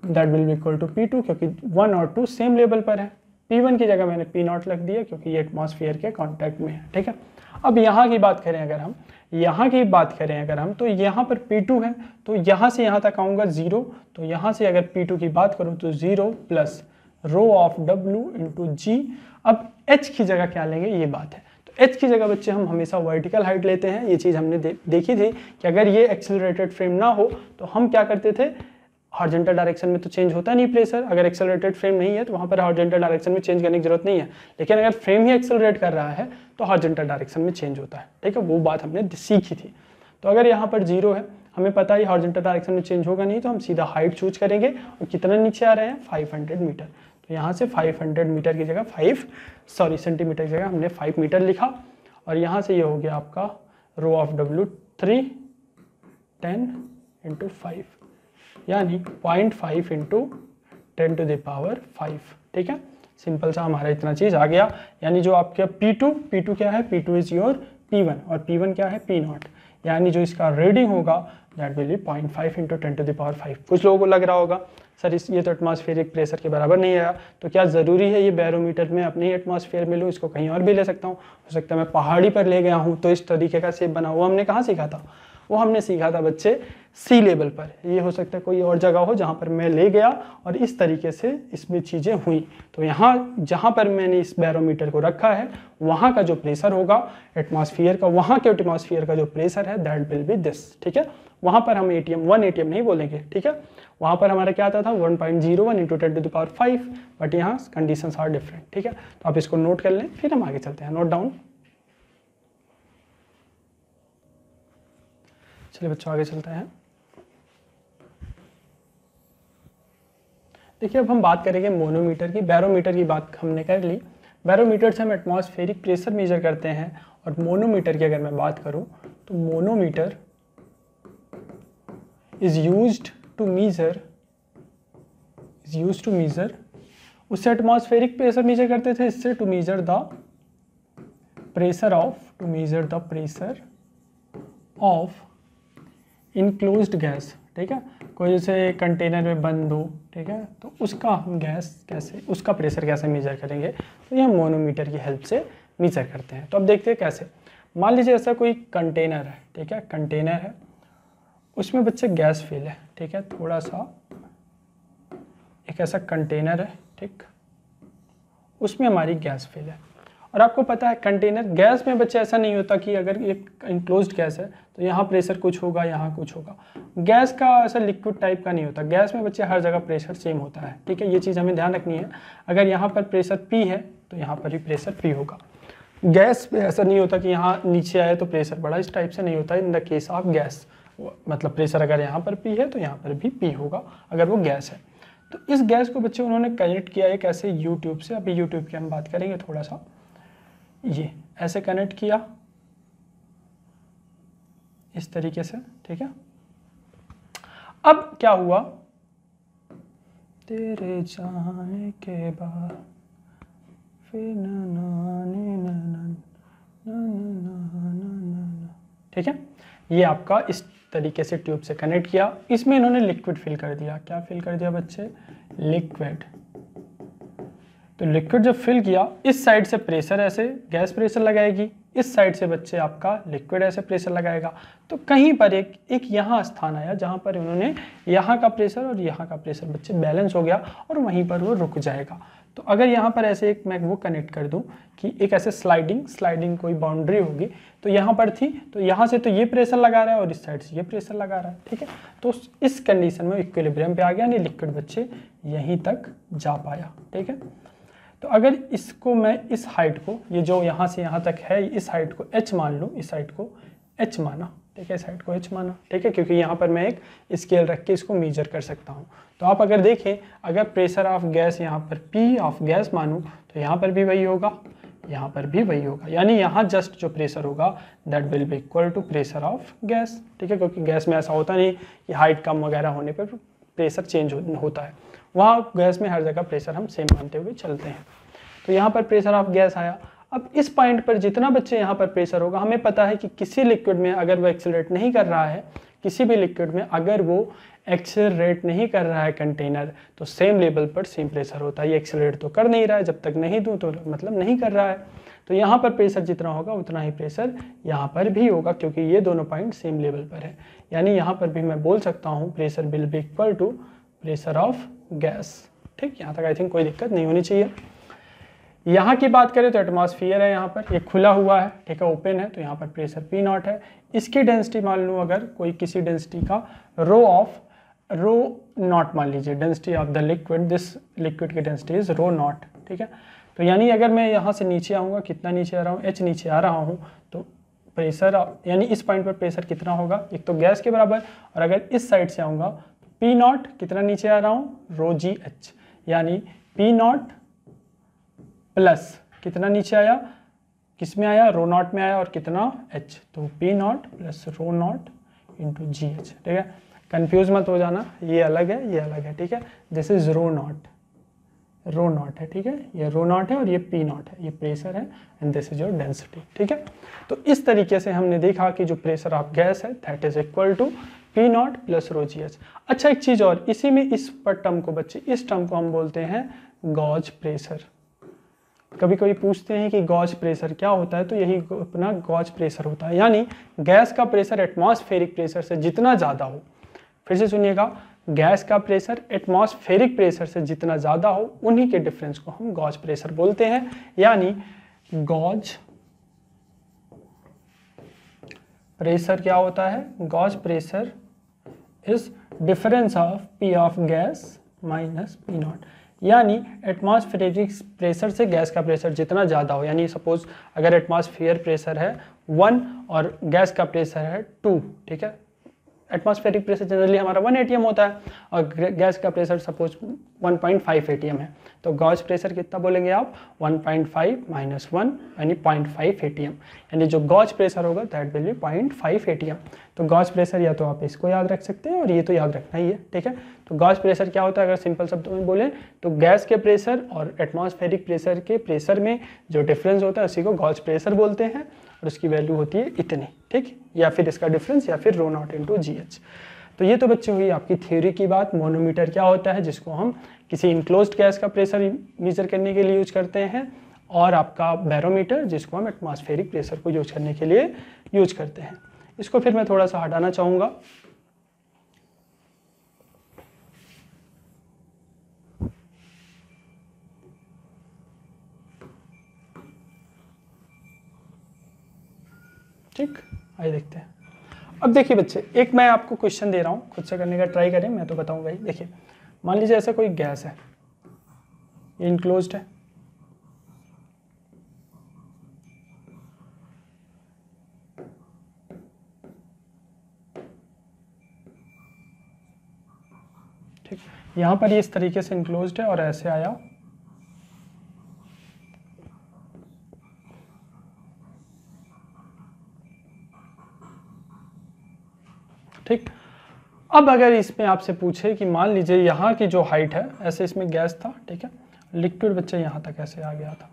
that will be equal to P2, क्योंकि 1 और 2 सेम लेवल पर है। P1 की जगह मैंने P0 रख दिया क्योंकि ये एटमॉस्फेयर के कांटेक्ट में है, ठीक है। अब यहाँ की बात करें अगर हम, तो यहाँ पर P2 है, तो यहाँ से यहाँ तक आऊँगा 0, तो यहाँ से अगर P2 की बात करूँ तो 0 plus rho of W into G। अब H की जगह क्या लेंगे, ये बात है। तो H की जगह बच्चे हम हमेशा वर्टिकल हाइट लेते हैं, ये चीज़ हमने देखी थी कि अगर ये एक्सेलरेटेड फ्रेम ना हो तो हम क्या करते थे, हॉरिजॉन्टल डायरेक्शन में तो चेंज होता नहीं प्रेशर, अगर एक्सेलरेटेड फ्रेम नहीं है तो वहाँ पर हॉरिजॉन्टल डायरेक्शन में चेंज करने की जरूरत नहीं है, लेकिन अगर फ्रेम ही एक्सेलरेट कर रहा है तो हॉरिजॉन्टल डायरेक्शन में चेंज होता है, ठीक है, वो बात हमने सीखी थी। तो अगर यहाँ पर 0 है, हमें पता है हॉरिजॉन्टल डायरेक्शन में चेंज होगा नहीं, तो हम सीधा हाइट चूज करेंगे, और कितना नीचे आ रहे हैं 500 मीटर। तो यहाँ से 500 मीटर की जगह सेंटीमीटर की जगह हमने 5 मीटर लिखा, और यहाँ से ये हो गया आपका रो ऑफ W 3 10 इंटू 5, यानी 0.5 इंटू 10 टू द पावर 5, ठीक है। सिंपल सा हमारा इतना चीज़ आ गया, यानी जो आपके P2 क्या है, P2 इज योर P1 और P1 क्या है P0, यानी जो इसका रीडिंग होगा दैट विल बी 0.5 इंटू 10⁵ कुछ लोगों को लग रहा होगा सर ये तो एटमॉस्फेरिक प्रेशर के बराबर नहीं आया, तो क्या ज़रूरी है ये बैरोमीटर में अपने ही एटमॉस्फेयर में लूँ, इसको कहीं और भी ले सकता हूँ। हो सकता है मैं पहाड़ी पर ले गया हूँ तो इस तरीके का शेप बना, वो हमने कहाँ सीखा था, वो हमने सीखा था बच्चे सी लेवल पर। ये हो सकता है कोई और जगह हो जहाँ पर मैं ले गया और इस तरीके से इसमें चीज़ें हुई। तो यहाँ जहाँ पर मैंने इस बैरोमीटर को रखा है वहाँ का जो प्रेशर होगा एटमॉस्फेयर का, वहाँ के एटमॉस्फेयर का जो प्रेशर है दैट विल बी दिस, ठीक है। वहाँ पर हम ATM 1 ATM नहीं बोलेंगे, ठीक है। वहाँ पर हमारा क्या आता था 1.01 इंटू 10⁵, बट यहाँ कंडीशंस आर डिफरेंट, ठीक है। तो आप इसको नोट कर लें, फिर हम आगे चलते हैं। Note down. चलिए बच्चों आगे चलते हैं। देखिए अब हम बात करेंगे मोनोमीटर की। बैरोमीटर की बात हमने कर ली। बैरोमीटर से हम एटमॉस्फेरिक प्रेशर मेजर करते हैं, और मोनोमीटर की अगर मैं बात करूं तो manometer is used to measure, उससे एटमॉस्फेरिक प्रेशर मेजर करते थे, इससे to measure the pressure of enclosed gas, ठीक है। कोई जैसे कंटेनर में बंद हो, ठीक है, तो उसका हम गैस कैसे, उसका प्रेशर कैसे मेजर करेंगे, तो ये मोनोमीटर की हेल्प से मेजर करते हैं। तो अब देखते हैं कैसे। मान लीजिए ऐसा कोई कंटेनर है, ठीक है, कंटेनर है, उसमें बच्चे गैस फिल है, ठीक है, थोड़ा सा एक ऐसा कंटेनर है, ठीक, उसमें हमारी गैस फिल है। और आपको पता है कंटेनर गैस में बच्चे ऐसा नहीं होता कि अगर एक इनक्लोज्ड गैस है तो यहाँ प्रेशर कुछ होगा, यहाँ कुछ होगा। गैस का ऐसा लिक्विड टाइप का नहीं होता। गैस में बच्चे हर जगह प्रेशर सेम होता है, ठीक है, ये चीज़ हमें ध्यान रखनी है। अगर यहाँ पर प्रेशर P है तो यहाँ पर भी प्रेशर P होगा। गैस में ऐसा नहीं होता कि यहाँ नीचे आए तो प्रेशर बढ़ा, इस टाइप से नहीं होता इन द केस ऑफ गैस। मतलब प्रेशर अगर यहाँ पर P है तो यहाँ पर भी P होगा अगर वो गैस है। तो इस गैस को बच्चे उन्होंने कनेक्ट किया एक ऐसे यूट्यूब से, अभी यूट्यूब की हम बात करेंगे थोड़ा सा। ये ऐसे कनेक्ट किया इस तरीके से, ठीक है। अब क्या हुआ, तेरे जाने के बाद फिर ठीक है। ये आपका इस तरीके से ट्यूब से कनेक्ट किया, इसमें इन्होंने लिक्विड फिल कर दिया। क्या फिल कर दिया बच्चे, लिक्विड। तो लिक्विड जब फिल किया, इस साइड से प्रेशर ऐसे गैस प्रेशर लगाएगी, इस साइड से बच्चे आपका लिक्विड ऐसे प्रेशर लगाएगा। तो कहीं पर एक यहाँ स्थान आया जहाँ पर उन्होंने यहाँ का प्रेशर और यहाँ का प्रेशर बच्चे बैलेंस हो गया और वहीं पर वो रुक जाएगा। तो अगर यहाँ पर ऐसे एक मैं वो कनेक्ट कर दूँ कि एक ऐसे स्लाइडिंग कोई बाउंड्री होगी, तो यहाँ पर थी, तो यहाँ से तो ये प्रेशर लगा रहा है और इस साइड से ये प्रेशर लगा रहा है, ठीक है। तो इस कंडीशन में इक्विलिब्रियम पे आ गया, यानी लिक्विड बच्चे यहीं तक जा पाया, ठीक है। तो अगर इसको मैं इस हाइट को, ये जो यहाँ से यहाँ तक है, इस हाइट को h मान लूँ, इस हाइट को h माना, ठीक है, इस हाइट को h माना, ठीक है, क्योंकि यहाँ पर मैं एक स्केल रख के इसको मेजर कर सकता हूँ। तो आप अगर देखें, अगर प्रेशर ऑफ गैस यहाँ पर P ऑफ गैस मानूँ तो यहाँ पर भी वही होगा, यहाँ पर भी वही होगा, यानी यहाँ जस्ट जो प्रेशर होगा that will be equal to pressure of gas, ठीक है। क्योंकि गैस में ऐसा होता नहीं कि हाइट कम वगैरह होने पर प्रेशर चेंज होता है, वहाँ गैस में हर जगह प्रेशर हम सेम मानते हुए चलते हैं। तो यहाँ पर प्रेशर ऑफ गैस आया। अब इस पॉइंट पर जितना बच्चे यहाँ पर प्रेशर होगा, हमें पता है कि किसी लिक्विड में अगर वो एक्सेलरेट नहीं कर रहा है, किसी भी लिक्विड में अगर वो एक्सेलरेट नहीं कर रहा है कंटेनर, तो सेम लेवल पर सेम प्रेशर होता है। ये एक्सेलरेट तो कर नहीं रहा है, जब तक नहीं दूँ तो मतलब नहीं कर रहा है। तो यहाँ पर प्रेशर जितना होगा उतना ही प्रेशर यहाँ पर भी होगा, क्योंकि ये दोनों पॉइंट सेम लेवल पर है। यानी यहाँ पर भी मैं बोल सकता हूँ pressure will be equal to pressure of gas, ठीक। यहाँ तक आई थिंक कोई दिक्कत नहीं होनी चाहिए। यहाँ की बात करें तो एटमॉस्फेयर है, यहाँ पर ये खुला हुआ है, ठीक है, ओपन है, तो यहाँ पर प्रेशर P0 है। इसकी डेंसिटी मान लूँ, अगर कोई किसी डेंसिटी का रो नॉट मान लीजिए, density of the liquid, this liquid की डेंसिटी इज रो नॉट, ठीक है। तो यानी अगर मैं यहाँ से नीचे आऊँगा, कितना नीचे आ रहा हूँ, h नीचे आ रहा हूँ, तो प्रेशर यानी इस पॉइंट पर प्रेशर कितना होगा, एक तो गैस के बराबर, और अगर इस साइड से आऊँगा तो P0 कितना नीचे आ रहा हूँ, रो GH, यानी P0 प्लस कितना नीचे आया, किस में आया, रो नॉट में आया, और कितना h, तो P0 plus row not into GH, ठीक है। कंफ्यूज मत हो जाना, ये अलग है, ये अलग है, ठीक है। This is rho not, rho not है, ठीक है, ये रो नॉट है और ये पी नॉट है, ये प्रेशर है and this is your density, ठीक है। तो इस तरीके से हमने देखा कि जो प्रेशर ऑफ गैस है that is equal to P naught plus rho g h. अच्छा एक चीज और, इसी में इस पर टर्म को बच्चे, इस टर्म को हम बोलते हैं गॉज प्रेशर। कभी कभी पूछते हैं कि गॉज प्रेशर क्या होता है, तो यही अपना गॉज प्रेशर होता है, यानी गैस का प्रेशर एटमॉस्फेरिक प्रेशर से जितना ज़्यादा हो, फिर से सुनिएगा, गैस का प्रेशर एटमॉस्फेरिक प्रेशर से जितना ज़्यादा हो उन्हीं के डिफरेंस को हम गॉज प्रेशर बोलते हैं। यानी गॉज प्रेशर क्या होता है, gauge pressure is difference of P of gas minus P naught. यानी एटमॉस्फेरिक प्रेशर से गैस का प्रेशर जितना ज़्यादा हो, यानी सपोज अगर एटमॉस्फेयर प्रेशर है 1 और गैस का प्रेशर है 2, ठीक है, एटमॉस्फेरिक प्रेशर जनरली हमारा 1 atm होता है और गैस का प्रेशर सपोज 1.5 atm है, तो गॉज प्रेशर कितना बोलेंगे आप, 1.5 माइनस 1 यानी 0.5 atm, यानी जो गॉज प्रेशर होगा दैट विल बी 0.5 atm। तो गॉज प्रेशर या तो आप इसको याद रख सकते हैं और ये तो याद रखना ही है, ठीक है। तो गॉज प्रेशर क्या होता है, अगर सिंपल शब्दों में बोले तो गैस के प्रेशर और एटमॉस्फेरिक प्रेशर के प्रेशर में जो डिफरेंस होता है उसी को गॉज प्रेशर बोलते हैं और उसकी वैल्यू होती है इतनी, ठीक, या फिर इसका डिफरेंस या फिर रो नॉट इंटू जी एच। तो ये तो बच्चे हुई आपकी थ्योरी की बात। मोनोमीटर क्या होता है, जिसको हम किसी इनक्लोज्ड गैस का प्रेशर मेजर करने के लिए यूज करते हैं, और आपका बैरोमीटर जिसको हम एटमॉस्फेरिक प्रेशर को यूज करने के लिए यूज करते हैं। इसको फिर मैं थोड़ा सा हटाना चाहूँगा। ठीक, आइए देखते हैं। अब देखिए बच्चे, एक मैं आपको क्वेश्चन दे रहा हूँ, खुद से करने का ट्राई करें, मैं तो बताऊंगा ही। देखिए मान लीजिए ऐसा कोई गैस है, ये इनक्लोज्ड है, ठीक, यहाँ पर ये इस तरीके से इनक्लोज्ड है और ऐसे आया, ठीक। अब अगर इसमें आपसे पूछे कि मान लीजिए यहाँ की जो हाइट है, ऐसे इसमें गैस था, ठीक है, लिक्विड बच्चे यहाँ तक ऐसे आ गया था,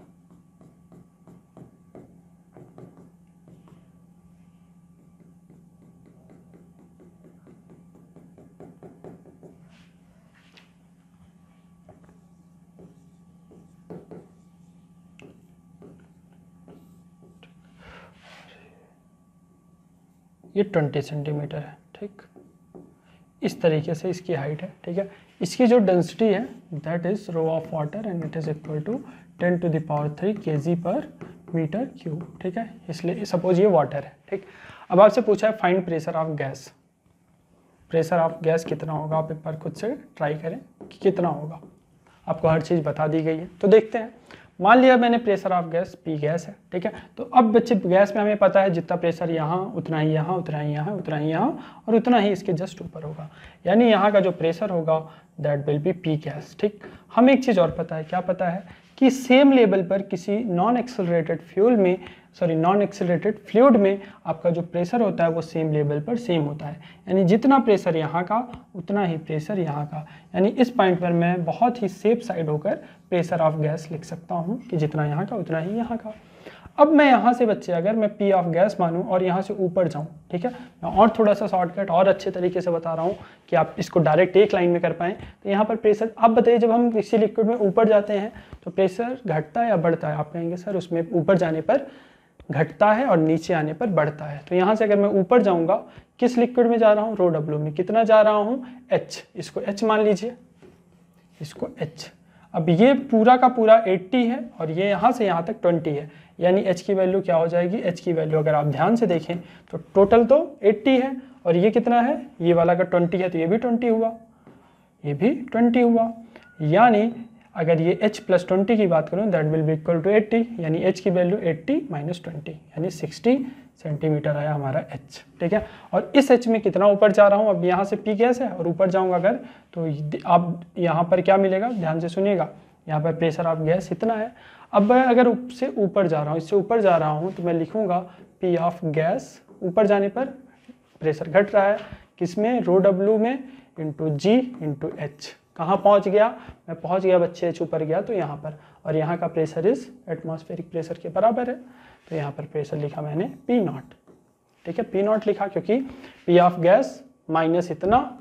ये 20 सेंटीमीटर है, ठीक, इस तरीके से इसकी हाइट है, ठीक है। इसकी जो डेंसिटी है that is rho of water and it is equal to 10 to the power 3 kg per metre cube, ठीक है। इसलिए सपोज ये वाटर है, ठीक। अब आपसे पूछा है find pressure of gas, pressure of gas कितना होगा, आप एक बार खुद से ट्राई करें कि कितना होगा, आपको हर चीज़ बता दी गई है। तो देखते हैं, मान लिया मैंने pressure of gas P gas है, ठीक है। तो अब बच्चे गैस में हमें पता है जितना प्रेशर यहाँ उतना ही यहाँ, उतना ही यहाँ, उतना ही यहाँ और उतना ही इसके जस्ट ऊपर होगा, यानी यहाँ का जो प्रेशर होगा that will be P gas, ठीक। हमें एक चीज़ और पता है, क्या पता है कि सेम लेवल पर किसी नॉन एक्सेलरेटेड फ्लूइड में आपका जो प्रेशर होता है वो सेम लेवल पर सेम होता है, यानी जितना प्रेशर यहाँ का उतना ही प्रेशर यहाँ का, यानी इस पॉइंट पर मैं बहुत ही सेफ साइड होकर प्रेशर ऑफ गैस लिख सकता हूँ कि जितना यहाँ का उतना ही यहाँ का। अब मैं यहाँ से बच्चे अगर मैं पी ऑफ गैस मानूँ और यहाँ से ऊपर जाऊँ, ठीक है, मैं और थोड़ा सा शॉर्टकट और अच्छे तरीके से बता रहा हूँ कि आप इसको डायरेक्ट एक लाइन में कर पाएँ। तो यहाँ पर प्रेशर, आप बताइए जब हम किसी लिक्विड में ऊपर जाते हैं तो प्रेशर घटता है या बढ़ता है, आप कहेंगे सर उसमें ऊपर जाने पर घटता है और नीचे आने पर बढ़ता है। तो यहाँ से अगर मैं ऊपर जाऊँगा, किस लिक्विड में जा रहा हूँ, रो डब्ल्यू में, कितना जा रहा हूँ, एच, इसको एच मान लीजिए, इसको एच। अब ये पूरा का पूरा 80 है और ये यहाँ से यहाँ तक 20 है, यानी h की वैल्यू क्या हो जाएगी, h की वैल्यू अगर आप ध्यान से देखें तो टोटल तो 80 है और ये कितना है, ये वाला का 20 है तो ये भी 20 हुआ, ये भी 20 हुआ, यानी अगर ये h प्लस 20 की बात करूँ that will be equal to 80, यानी h की वैल्यू 80 माइनस 20 यानी 60 सेंटीमीटर आया हमारा h, ठीक है। और इस h में कितना ऊपर जा रहा हूँ, अब यहाँ से p गैस है और ऊपर जाऊँगा अगर, तो आप यहाँ पर क्या मिलेगा, ध्यान से सुनिएगा, यहाँ पर प्रेशर ऑफ गैस इतना है। अब मैं अगर इससे ऊपर जा रहा हूँ, इससे ऊपर जा रहा हूँ तो मैं लिखूँगा p ऑफ गैस, ऊपर जाने पर प्रेशर घट रहा है, किसमें, रो डब्ल्यू में, इंटू जी इंटू एच, कहाँ पहुँच गया, मैं पहुँच गया बच्चे एच ऊपर गया तो यहाँ पर, और यहाँ का प्रेशर इस एटमॉस्फेरिक प्रेशर के बराबर है, तो यहाँ पर प्रेशर लिखा मैंने पी नॉट। ठीक है, पी नॉट लिखा क्योंकि पी ऑफ गैस माइनस इतना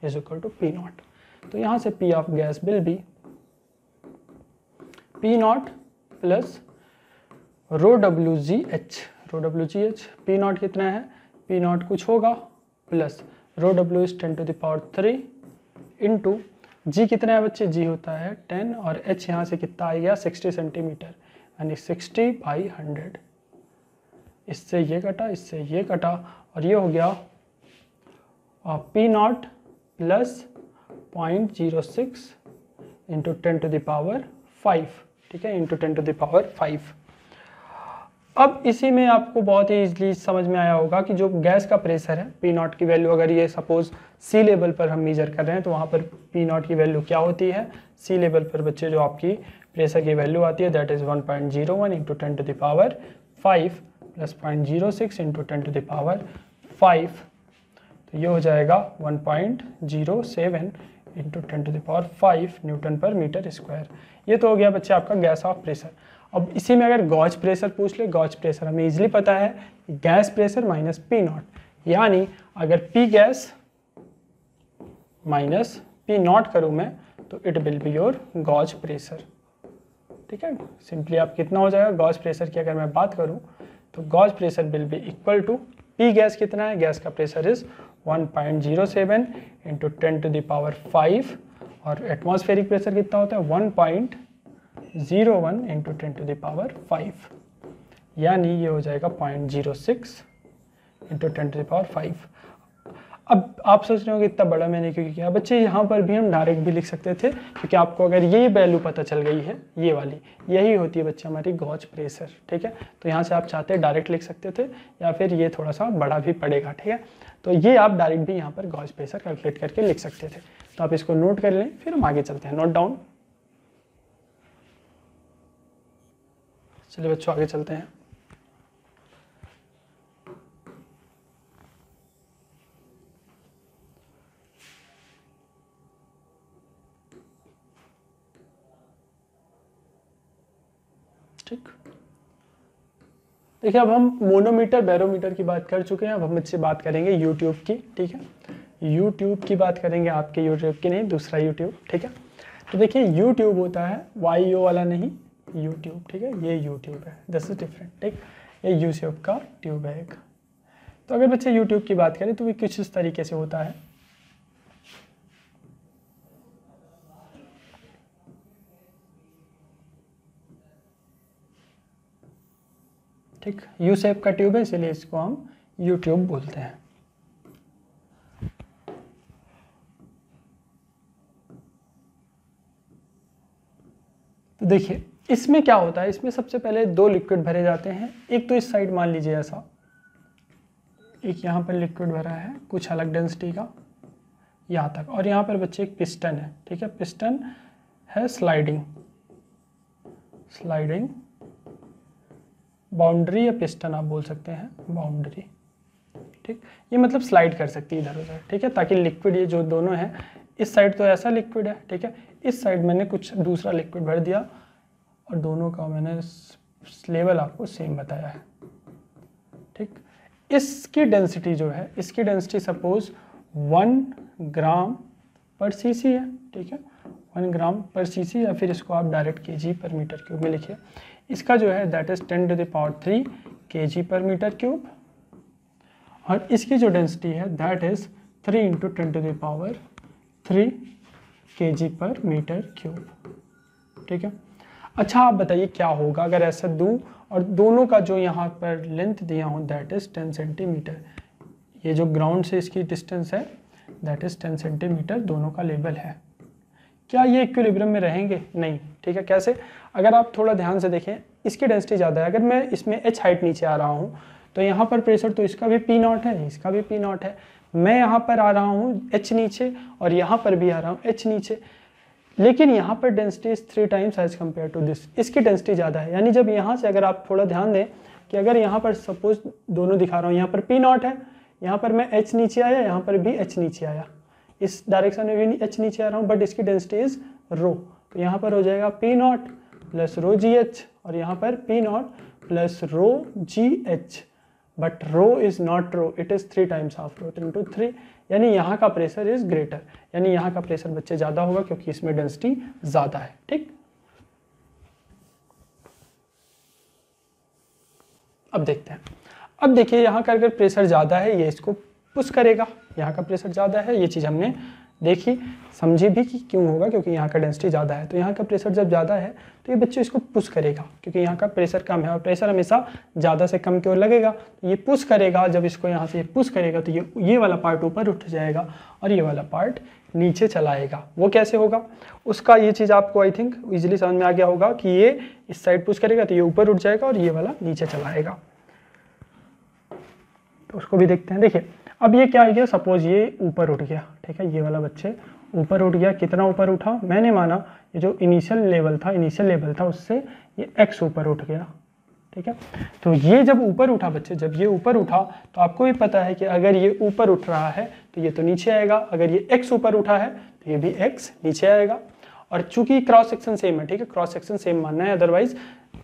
is equal to P naught. तो यहाँ से P of gas will be P naught plus rho W G H. Rho W G H P naught कितना है, पी नॉट कुछ होगा plus rho W is 10 to the power 3 into G कितना है बच्चे, जी होता है 10 और एच यहाँ से कितना आ गया 60 सेंटीमीटर, यानी 60/100। इससे ये कटा, इससे ये कटा, और ये हो गया P naught plus 0.06 into 10 to the power 5। ठीक है, इंटू 10 to the power 5। अब इसी में आपको बहुत ही इजीली समझ में आया होगा कि जो गैस का प्रेशर है पी नॉट की वैल्यू, अगर ये सपोज सी लेवल पर हम मेजर कर रहे हैं तो वहाँ पर पी नॉट की वैल्यू क्या होती है, सी लेवल पर बच्चे जो आपकी प्रेशर की वैल्यू आती है that is 1.01 into 10 to the power 5 plus 0.06 into 10 to the power 5, तो ये हो जाएगा 1.07 into 10 to the power 5 Newton पर मीटर स्क्वायर। ये तो हो गया बच्चे आपका गैस ऑफ प्रेशर। अब इसी में अगर गॉज प्रेशर पूछ ले, गॉज प्रेशर हमें इजीली पता है gas pressure minus P naught, यानी अगर P gas minus P naught करूँ मैं तो it will be your gauge pressure. ठीक है, सिंपली आप कितना हो जाएगा गॉज प्रेशर की अगर मैं बात करूँ तो gauge pressure will be equal to P gas कितना है, गैस का pressure is 1.07 into 10 to the power 5 और एटमॉस्फेरिक प्रेशर कितना होता है 1.01 इंटू 10 to the power 5, यानी ये हो जाएगा 0.06 इंटू 10 to the power 5। अब आप सोच रहे हो कि इतना बड़ा मैंने क्यों किया बच्चे, यहाँ पर भी हम डायरेक्ट भी लिख सकते थे क्योंकि आपको अगर ये वैल्यू पता चल गई है, ये वाली यही होती है बच्चे हमारी गॉज प्रेशर। ठीक है, तो यहाँ से आप चाहते डायरेक्ट लिख सकते थे या फिर ये थोड़ा सा बड़ा भी पड़ेगा। ठीक है, तो ये आप डायरेक्ट भी यहाँ पर गॉज प्रेशर कैलकुलेट करके लिख सकते थे। तो आप इसको नोट कर लें, फिर हम आगे चलते हैं। नोट डाउन, चलिए बच्चों आगे चलते हैं। ठीक, देखिए अब हम मोनोमीटर बैरोमीटर की बात कर चुके हैं, अब हम इससे बात करेंगे यूट्यूब की। ठीक है, यूट्यूब की बात करेंगे, आपके यूट्यूब की नहीं, दूसरा यूट्यूब। ठीक है, तो देखिए यूट्यूब होता है YO वाला नहीं, यूट्यूब। ठीक है, ये यूट्यूब है, दिस इज डिफरेंट। ठीक, ये यू शेप का ट्यूब है एक। तो अगर बच्चे यूट्यूब की बात करें तो ये कुछ इस तरीके से होता है। ठीक, यू शेप का ट्यूब है इसलिए इसको हम यूट्यूब बोलते हैं। तो देखिए इसमें क्या होता है, इसमें सबसे पहले दो लिक्विड भरे जाते हैं। एक तो इस साइड मान लीजिए ऐसा, एक यहाँ पर लिक्विड भरा है कुछ अलग डेंसिटी का यहाँ तक, और यहाँ पर बच्चे एक पिस्टन है। ठीक है, पिस्टन है स्लाइडिंग बाउंड्री या पिस्टन आप बोल सकते हैं, बाउंड्री। ठीक, ये मतलब स्लाइड कर सकती है इधर उधर। ठीक है, ताकि लिक्विड ये जो दोनों है, इस साइड तो ऐसा लिक्विड है, ठीक है, इस साइड मैंने कुछ दूसरा लिक्विड भर दिया और दोनों का मैंने लेवल आपको सेम बताया है। ठीक, इसकी डेंसिटी जो है, इसकी डेंसिटी सपोज 1 ग्राम पर सीसी है। ठीक है, 1 ग्राम पर सीसी, या फिर इसको आप डायरेक्ट केजी पर मीटर क्यूब में लिखिए। इसका जो है that is 10 to the power 3 KG पर मीटर क्यूब, और इसकी जो डेंसिटी है that is 3 into 10 to the power 3 KG पर मीटर क्यूब। ठीक है, अच्छा आप बताइए क्या होगा अगर ऐसा दूं और दोनों का जो यहाँ पर लेंथ दिया हूँ दैट इज 10 सेंटीमीटर, ये जो ग्राउंड से इसकी डिस्टेंस है दैट इज 10 सेंटीमीटर, दोनों का लेवल है। क्या ये इक्विलिब्रियम में रहेंगे? नहीं। ठीक है, कैसे? अगर आप थोड़ा ध्यान से देखें, इसकी डेंसिटी ज़्यादा है, अगर मैं इसमें h हाइट नीचे आ रहा हूँ तो यहाँ पर प्रेशर तो इसका भी P नॉट है, इसका भी P नॉट है। मैं यहाँ पर आ रहा हूँ h नीचे और यहाँ पर भी आ रहा हूँ h नीचे, लेकिन यहाँ पर density is 3 times as compare to this, इसकी डेंसिटी ज़्यादा है। यानी जब यहाँ से अगर आप थोड़ा ध्यान दें कि अगर यहाँ पर सपोज दोनों दिखा रहा हूँ, यहाँ पर P नॉट है, यहाँ पर मैं h नीचे आया, यहाँ पर भी h नीचे आया, इस डायरेक्शन में भी एच नीचे आ रहा हूँ, बट इसकी डेंसिटी इज रो, तो यहाँ पर हो जाएगा P naught plus rho g h, और यहाँ पर P naught plus rho g h, but rho is not rho, it is 3 times half rho into 3, यानी यहाँ का प्रेशर इज ग्रेटर, यानी यहाँ का प्रेशर बच्चे ज़्यादा होगा क्योंकि इसमें डेंसिटी ज़्यादा है। ठीक, अब देखते हैं। अब देखिए यहाँ का अगर प्रेशर ज़्यादा है ये इसको पुश करेगा, यहाँ का प्रेशर ज़्यादा है, ये चीज़ हमने देखी समझी भी कि क्यों होगा, क्योंकि यहाँ का डेंसिटी ज़्यादा है, तो यहाँ का प्रेशर जब ज़्यादा है तो ये बच्चे इसको पुश करेगा, क्योंकि यहाँ का प्रेशर कम है और प्रेशर हमेशा ज़्यादा से कम की ओर लगेगा, तो ये पुश करेगा। जब इसको यहाँ से पुश करेगा तो ये वाला पार्ट ऊपर उठ जाएगा और ये वाला पार्ट नीचे चला आएगा। वो कैसे होगा उसका, ये चीज़ आपको आई थिंक ईजिली समझ में आ गया होगा कि ये इस साइड पुश करेगा तो ये ऊपर उठ जाएगा और ये वाला नीचे चला आएगा। तो उसको भी देखते हैं। देखिए अब ये क्या हो गया, सपोज ये ऊपर उठ गया, ठीक है, ये वाला बच्चे ऊपर उठ गया। कितना ऊपर उठा, मैंने माना ये जो इनिशियल लेवल था उससे ये x ऊपर उठ गया, ठीक है। तो ये जब ऊपर उठा बच्चे, जब ये ऊपर उठा तो आपको भी पता है कि अगर ये ऊपर उठ रहा है तो ये तो नीचे आएगा, अगर ये x ऊपर उठा है तो ये भी x नीचे आएगा। और चूंकि क्रॉस सेक्शन सेम है, ठीक है, क्रॉस सेक्शन सेम मानना है, अदरवाइज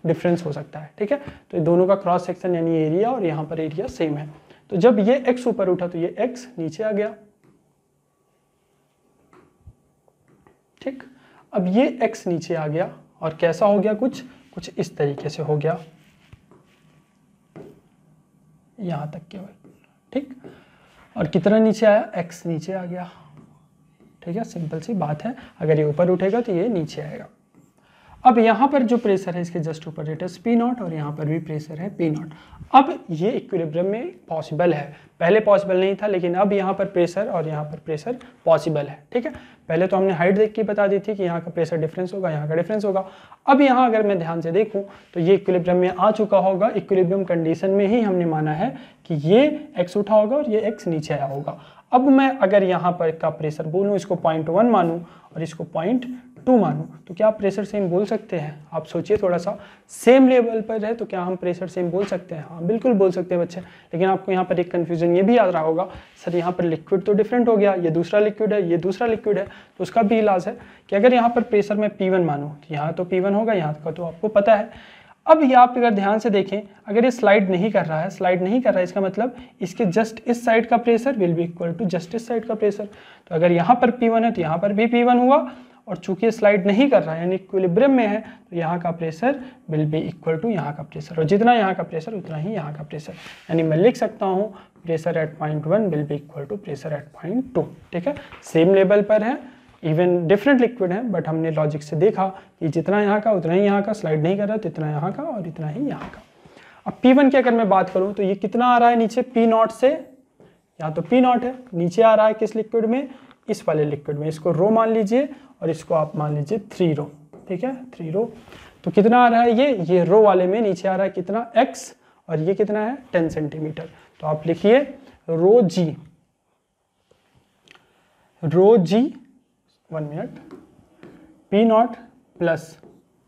डिफरेंस हो सकता है, ठीक है। तो दोनों का क्रॉस सेक्शन यानी एरिया और यहाँ पर एरिया सेम है, तो जब ये x ऊपर उठा तो ये x नीचे आ गया, ठीक। अब ये x नीचे आ गया और कैसा हो गया, कुछ इस तरीके से हो गया, यहां तक केवल, ठीक। और कितना नीचे आया, x नीचे आ गया, ठीक है, सिंपल सी बात है। अगर ये ऊपर उठेगा तो ये नीचे आएगा। अब यहाँ पर जो प्रेशर है इसके जस्ट ऊपर इट इज पी नॉट और यहाँ पर भी प्रेशर है पी नॉट। अब ये इक्विलिब्रियम में पॉसिबल है, पहले पॉसिबल नहीं था, लेकिन अब यहाँ पर प्रेशर और यहाँ पर प्रेशर पॉसिबल है, ठीक है। पहले तो हमने हाइट देख के बता दी थी कि यहाँ का प्रेशर डिफरेंस होगा, यहाँ का डिफरेंस होगा। अब यहाँ अगर मैं ध्यान से देखूँ तो ये इक्विलिब्रियम में आ चुका होगा, इक्विलिब्रियम कंडीशन में ही हमने माना है कि ये x उठा होगा और ये x नीचे आया होगा। अब मैं अगर यहाँ पर का प्रेशर बोलूँ, इसको 0.1 मानूँ और इसको 0.2 मानूँ, तो क्या आप प्रेशर सेम बोल सकते हैं? आप सोचिए थोड़ा सा, सेम लेवल पर है तो क्या हम प्रेशर सेम बोल सकते हैं? हाँ बिल्कुल बोल सकते हैं बच्चे। लेकिन आपको यहाँ पर एक कन्फ्यूजन ये भी याद रहा होगा, सर यहाँ पर लिक्विड तो डिफरेंट हो गया, ये दूसरा लिक्विड है, ये दूसरा लिक्विड है, तो उसका भी इलाज है कि अगर यहाँ पर प्रेशर में P1 मानूँ तो यहाँ तो P1 होगा, यहाँ का तो आपको पता है। अब ये आप अगर ध्यान से देखें, अगर ये स्लाइड नहीं कर रहा है, इसका मतलब इसके जस्ट इस साइड का pressure will be equal to just इस साइड का प्रेशर। तो अगर यहाँ पर P1 है तो यहाँ पर भी P1 हुआ, और चूंकि स्लाइड नहीं कर रहा है यानी इक्विलिब्रियम में है, तो यहाँ का pressure will be equal to यहाँ का प्रेशर, और जितना यहाँ का प्रेशर उतना ही यहाँ का प्रेशर। यानी मैं लिख सकता हूँ pressure at 0.1 will be equal to pressure at 0.2, ठीक है। सेम लेवल पर है, इवन डिफरेंट लिक्विड है, बट हमने लॉजिक से देखा कि जितना यहाँ का उतना ही यहाँ का, स्लाइड नहीं कर रहा तो इतना यहाँ का और इतना ही यहाँ का। अब P1 की अगर मैं बात करूँ तो ये कितना आ रहा है नीचे, P0 से, यहाँ तो P0 है, नीचे आ रहा है किस लिक्विड में, इस वाले लिक्विड में। इसको रो मान लीजिए और इसको आप मान लीजिए 3 रो, ठीक है, 3 रो। तो कितना आ रहा है ये रो वाले में नीचे आ रहा है कितना, x, और ये कितना है 10 सेंटीमीटर। तो आप लिखिए रो जी 1 मिनट, P0 प्लस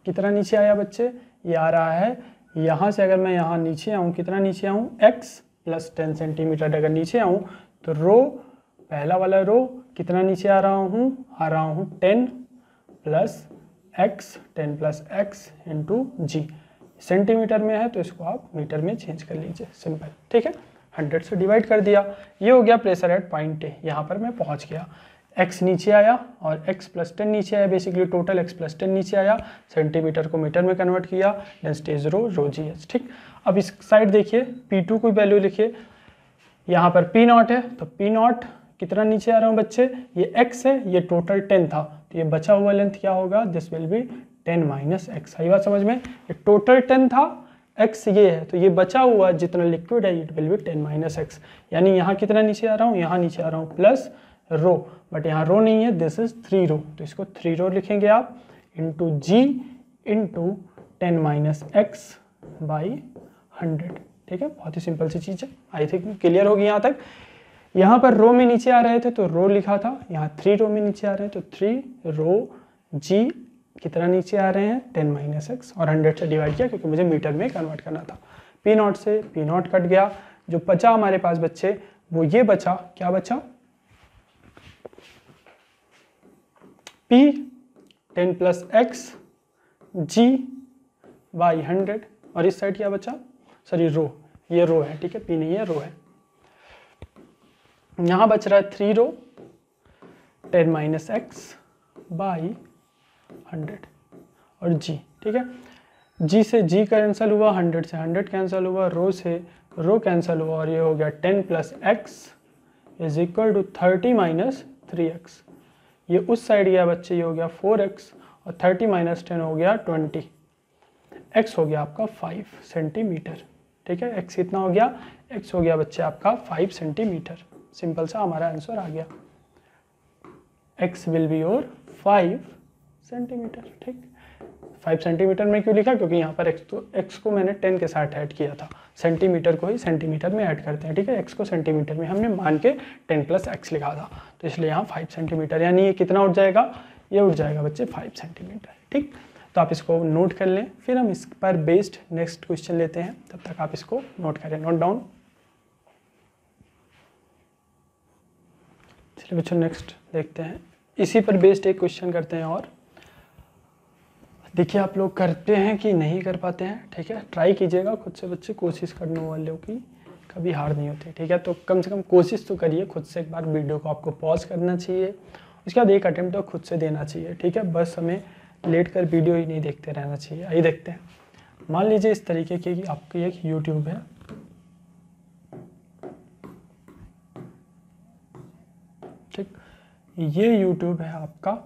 कितना नीचे आया बच्चे, ये आ रहा है यहाँ से, अगर मैं यहाँ नीचे आऊँ, कितना नीचे आऊँ, x प्लस 10 सेंटीमीटर अगर नीचे आऊँ तो रो, पहला वाला रो कितना नीचे आ रहा हूँ 10 प्लस x इंटू जी। सेंटीमीटर में है तो इसको आप मीटर में चेंज कर लीजिए, सिंपल, ठीक है। 100 से डिवाइड कर दिया, ये हो गया प्रेशर एट पॉइंट ए। यहाँ पर मैं पहुँच गया, x नीचे आया और x प्लस 10 नीचे आया, बेसिकली टोटल x प्लस 10 नीचे आया, सेंटीमीटर को मीटर में कन्वर्ट किया, density is rho g H, ठीक। अब इस साइड देखिए, P2 की वैल्यू लिखिए, यहाँ पर P0 है तो P0 कितना नीचे आ रहा हूँ बच्चे, ये x है, ये टोटल 10 था, तो ये बचा हुआ लेंथ क्या होगा, this will be 10 minus x। सही बात समझ में, ये टोटल 10 था, x ये है, तो ये बचा हुआ जितना लिक्विड है it will B 10 minus x। यानी यहाँ कितना नीचे आ रहा हूँ, यहाँ नीचे आ रहा हूँ प्लस रो, बट यहाँ रो नहीं है, दिस इज 3 रो, तो इसको 3 रो लिखेंगे आप, into ji into 10 minus x by 100, ठीक है। बहुत ही सिंपल सी चीज़ है, आई थिंक क्लियर होगी यहाँ तक। यहाँ पर रो में नीचे आ रहे थे तो रो लिखा था, यहाँ 3 रो में नीचे आ रहे हैं तो 3 रो जी कितना नीचे आ रहे हैं 10 माइनस एक्स, और 100 से डिवाइड किया क्योंकि मुझे मीटर में कन्वर्ट करना था। P0 से P0 कट गया, जो बचा हमारे पास बच्चे वो ये बचा, क्या बचा, P 10 plus x g by 100, और इस साइड क्या बचा, सॉरी रो, ये रो है, ठीक है, P नहीं है, रो है। यहाँ बच रहा है 3 रो 10 माइनस एक्स बाई 100 और जी, ठीक है। जी से जी कैंसिल हुआ, 100 से 100 कैंसिल हुआ, रो से रो कैंसिल हुआ, और ये हो गया 10 plus x is equal to 30 minus 3x। ये उस साइड गया बच्चे, ये हो गया 4x, और 30 माइनस 10 हो गया 20। x हो गया आपका 5 सेंटीमीटर, ठीक है। x कितना हो गया, x हो गया बच्चे आपका 5 सेंटीमीटर। सिंपल सा हमारा आंसर आ गया, x will be your 5 centimetre, ठीक। 5 सेंटीमीटर में क्यों लिखा, क्योंकि यहाँ पर x को मैंने 10 के साथ ऐड किया था, सेंटीमीटर को ही सेंटीमीटर में ऐड करते हैं, ठीक है। x को सेंटीमीटर में हमने मान के 10 प्लस x लिखा था, तो इसलिए यहाँ 5 सेंटीमीटर, यानी ये कितना उठ जाएगा, ये उठ जाएगा बच्चे 5 सेंटीमीटर, ठीक। तो आप इसको नोट कर लें, फिर हम इस पर बेस्ड नेक्स्ट क्वेश्चन लेते हैं, तब तक आप इसको नोट करें, नोट डाउन। चलिए बच्चों नेक्स्ट देखते हैं, इसी पर बेस्ड एक क्वेश्चन करते हैं, और देखिए आप लोग करते हैं कि नहीं कर पाते हैं, ठीक है। ट्राई कीजिएगा खुद से बच्चे, कोशिश करने वालों की कभी हार नहीं होती, ठीक है। तो कम से कम कोशिश तो करिए खुद से, एक बार वीडियो को आपको पॉज करना चाहिए, उसके बाद एक अटेम्प्ट तो खुद से देना चाहिए, ठीक है। बस हमें लेट कर वीडियो ही नहीं देखते रहना चाहिए। आइए देखते हैं, मान लीजिए इस तरीके की आपकी एक YouTube है, ठीक। ये YouTube है आपका,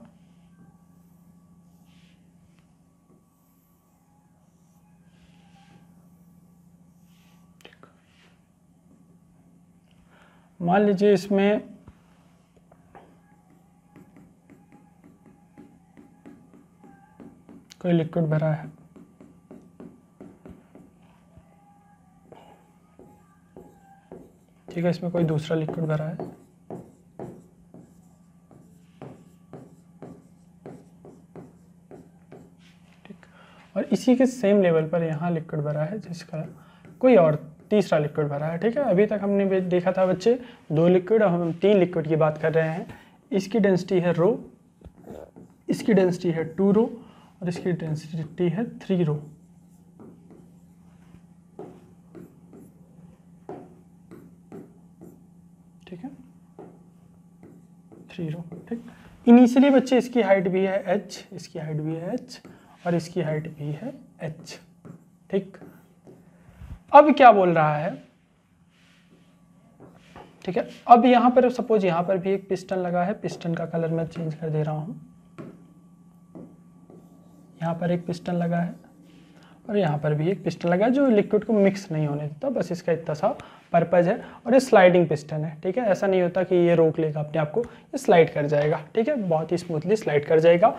मान लीजिए इसमें कोई लिक्विड भरा है, ठीक है। इसमें कोई दूसरा लिक्विड भरा है, ठीक। और इसी के सेम लेवल पर यहाँ लिक्विड भरा है, जिसका कोई और तीसरा लिक्विड भरा है, ठीक है। अभी तक हमने देखा था बच्चे 2 लिक्विड, और हम 3 लिक्विड की बात कर रहे हैं। इसकी डेंसिटी है रो, इसकी डेंसिटी है 2 रो, और इसकी डेंसिटी है 3 रो, ठीक है, 3 रो, ठीक। इनिशियली बच्चे इसकी हाइट भी है h, इसकी हाइट भी है h, और इसकी हाइट भी है h, ठीक। अब क्या बोल रहा है, ठीक है। अब यहाँ पर सपोज यहाँ पर भी एक पिस्टन लगा है, पिस्टन का कलर मैं चेंज कर दे रहा हूँ, यहाँ पर एक पिस्टन लगा है, और यहाँ पर भी एक पिस्टन लगा है, जो लिक्विड को मिक्स नहीं होने देता, बस इसका इतना सा पर्पज है। और ये स्लाइडिंग पिस्टन है, ठीक है। ऐसा नहीं होता कि ये रोक लेगा अपने आप को, ये स्लाइड कर जाएगा, ठीक है, बहुत ही स्मूथली स्लाइड कर जाएगा।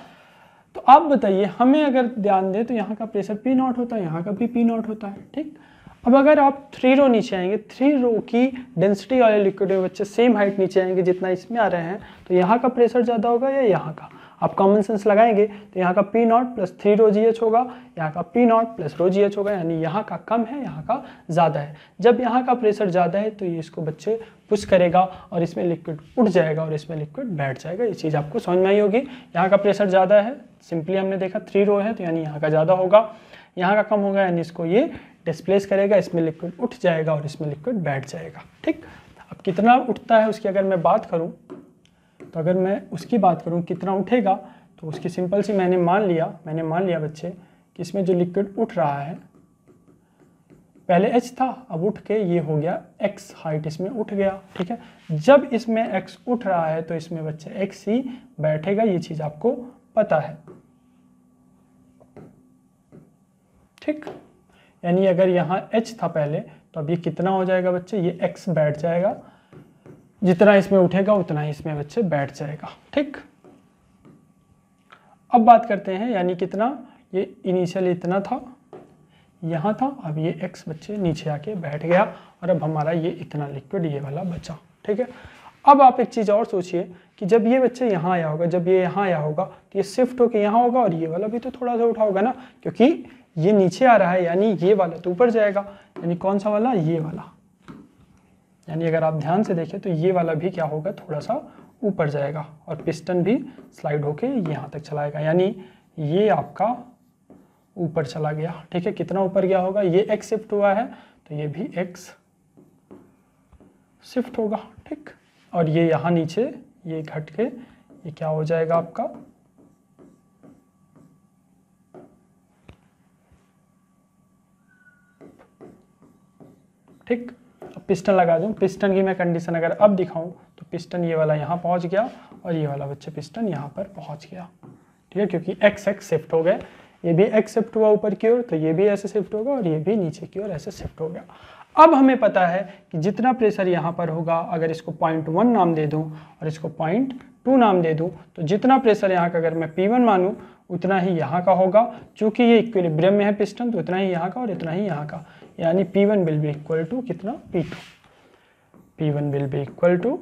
तो आप बताइए, हमें अगर ध्यान दें तो यहाँ का प्रेशर P0 होता है, यहाँ का भी P0 होता है, ठीक। अब अगर आप 3 रो नीचे आएंगे, 3 रो की डेंसिटी वाले लिक्विड में बच्चे सेम हाइट नीचे आएंगे जितना इसमें आ रहे हैं, तो यहाँ का प्रेशर ज़्यादा होगा या यहाँ का? आप कॉमन सेंस लगाएंगे तो यहाँ का P0 प्लस 3 रो GH होगा, यहाँ का P0 प्लस रो GH होगा, यानी यहाँ का कम है, यहाँ का ज़्यादा है। जब यहाँ का प्रेशर ज़्यादा है तो ये इसको बच्चे पुश करेगा और इसमें लिक्विड उठ जाएगा और इसमें लिक्विड बैठ जाएगा। ये चीज़ आपको समझ में आई होगी। यहाँ का प्रेशर ज़्यादा है, सिंपली हमने देखा 3 रो है तो यानी यहाँ का ज़्यादा होगा, यहाँ का कम होगा यानी इसको ये डिस्प्लेस करेगा, इसमें लिक्विड उठ जाएगा और इसमें लिक्विड बैठ जाएगा। ठीक, अब कितना उठता है उसकी अगर मैं बात करूं तो अगर मैं उसकी बात करूं कितना उठेगा तो उसकी सिंपल सी मैंने मान लिया बच्चे कि इसमें जो लिक्विड उठ रहा है पहले h था, अब उठ के ये हो गया x हाइट इसमें उठ गया। ठीक है, जब इसमें x उठ रहा है तो इसमें बच्चे x ही बैठेगा, ये चीज़ आपको पता है। ठीक, यानी अगर यहाँ h था पहले तो अब ये कितना हो जाएगा बच्चे, ये x बैठ जाएगा, जितना इसमें उठेगा उतना ही इसमें बच्चे बैठ जाएगा। ठीक, अब बात करते हैं यानी कितना, ये इनिशियल इतना था, यहाँ था, अब ये x बच्चे नीचे आके बैठ गया और अब हमारा ये इतना लिक्विड ये वाला बचा। ठीक है, अब आप एक चीज़ और सोचिए कि जब ये बच्चे यहाँ आया होगा, जब ये यहाँ आया होगा तो ये शिफ्ट होके यहाँ होगा और ये वाला भी तो थोड़ा सा उठा होगा ना, क्योंकि ये नीचे आ रहा है यानी ये वाला तो ऊपर जाएगा, यानी कौन सा वाला, ये वाला। यानी अगर आप ध्यान से देखें तो ये वाला भी क्या होगा, थोड़ा सा ऊपर जाएगा और पिस्टन भी स्लाइड होके यहाँ तक चलाएगा, यानी ये आपका ऊपर चला गया। ठीक है, कितना ऊपर गया होगा, ये x शिफ्ट हुआ है तो ये भी x शिफ्ट होगा। ठीक, और ये यहाँ नीचे ये घट के ये क्या हो जाएगा आपका, ठीक। अब पिस्टन लगा दूं, पिस्टन की मैं कंडीशन अगर अब दिखाऊं तो पिस्टन ये वाला यहाँ पहुँच गया और ये वाला बच्चे पिस्टन यहाँ पर पहुँच गया। ठीक है, क्योंकि x शिफ्ट हो गए, ये भी x शिफ्ट हुआ ऊपर की ओर तो ये भी ऐसे शिफ्ट होगा और ये भी नीचे की ओर ऐसे शिफ्ट हो गया। अब हमें पता है कि जितना प्रेशर यहाँ पर होगा, अगर इसको 0.1 नाम दे दूं और इसको 0.2 नाम दे दूं, तो जितना प्रेशर यहाँ का अगर मैं P1 मानूं उतना ही यहाँ का होगा। चूंकि ये इक्विलिब्रियम में है पिस्टन, तो उतना ही यहाँ का और इतना ही यहाँ का, यानी P1 will be equal to कितना, P2। P1 will be equal to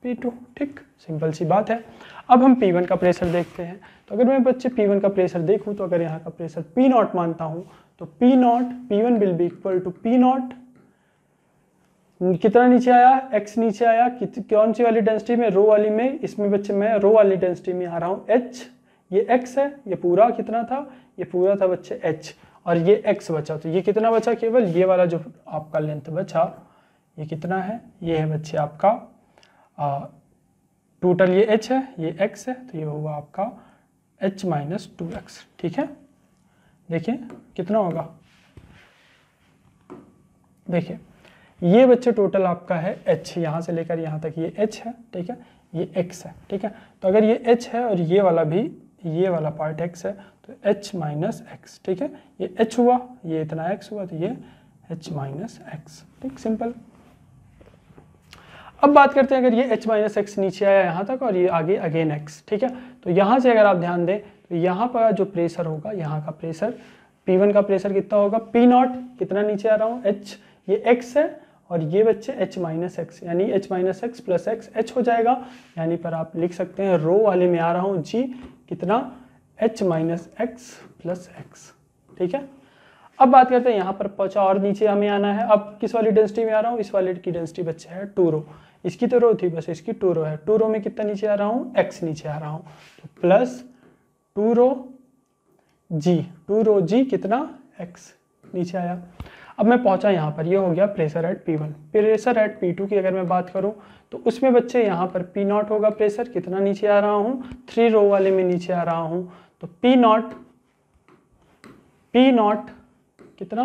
P2। ठीक, सिंपल सी बात है। अब हम P1 का प्रेशर देखते हैं। तो अगर मैं बच्चे P1 का प्रेशर देखूं तो अगर यहाँ का प्रेशर P0 मानता हूं तो P1 will be equal to P0, कितना नीचे आया, x नीचे आया, कौन सी वाली डेंसिटी में, रो वाली में। इसमें बच्चे मैं रो वाली डेंसिटी में आ रहा हूँ, h, ये x है, ये पूरा कितना था, ये पूरा था बच्चे h, और ये x बचा, तो ये कितना बचा, केवल ये वाला जो आपका लेंथ बचा ये कितना है, ये है बच्चे आपका टोटल, ये h है, ये x है, तो ये हुआ आपका h माइनस 2x। ठीक है, देखिए कितना होगा, देखिए ये बच्चे टोटल आपका है h, यहाँ से लेकर यहाँ तक ये h है। ठीक है, ये x है। ठीक है, तो अगर ये h है और ये वाला भी, ये वाला पार्ट x है तो h माइनस x। ठीक है, ये h हुआ, ये इतना x हुआ, तो ये h माइनस x। ठीक, सिंपल। अब बात करते हैं, अगर ये h माइनस एक्स नीचे आया यहाँ तक और ये आगे अगेन x। ठीक है, तो यहाँ से अगर आप ध्यान दें तो यहाँ पर जो प्रेशर होगा, यहाँ का प्रेशर P1 का प्रेशर कितना होगा, P0, कितना नीचे आ रहा हूँ, h, ये x है और ये बच्चे h माइनस एक्स, यानी h minus x plus x h हो जाएगा। यानी पर आप लिख सकते हैं रो वाले में आ रहा हूँ g, कितना, h minus x plus x. ठीक है, अब बात करते हैं यहाँ पर पहुँचा और नीचे हमें आना है। अब किस वाली डेंसिटी में आ रहा हूँ, इस वाले की डेंसिटी बच्चे है 2 रो, इसकी तो रो थी बस, इसकी 2 रो है। 2 रो में कितना नीचे आ रहा हूँ, x नीचे आ रहा हूँ, तो प्लस 2 रो g, 2 रो g कितना, x नीचे आया। अब मैं पहुंचा यहाँ पर, ये हो गया pressure at P1। Pressure at P2 की अगर मैं बात करूं तो उसमें बच्चे यहाँ पर P0 होगा प्रेशर, कितना नीचे आ रहा हूँ, 3 रो वाले में नीचे आ रहा हूँ, तो P0 कितना,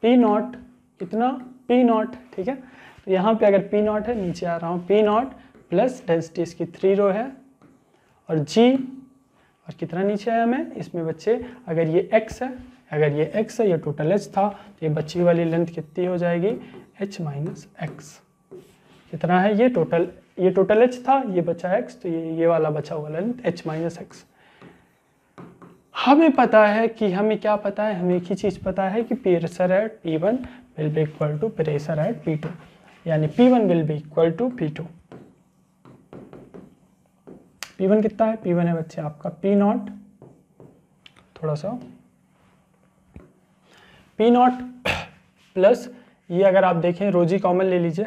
P0 कितना, P0। ठीक है, तो यहाँ पे अगर P0 है, नीचे आ रहा हूँ P0 प्लस डेंसिटी इसकी 3 रो है और g, और कितना नीचे आया मैं, इसमें बच्चे अगर ये x है, अगर ये x है, ये टोटल h था, तो ये बची वाली लेंथ कितनी हो जाएगी, h माइनस एक्स। कितना है, ये टोटल h था, ये बचा x, तो ये वाला बचा हुआ लेंथ h माइनस एक्स। हमें पता है कि, हमें क्या पता है, हमें एक ही चीज़ पता है कि pressure at P1 will be equal to pressure at P2, यानी P1 will be equal to P2। P1 कितना है, P1 है बच्चे आपका P0, थोड़ा सा P0 प्लस ये, अगर आप देखें रोजी कॉमन ले लीजिए,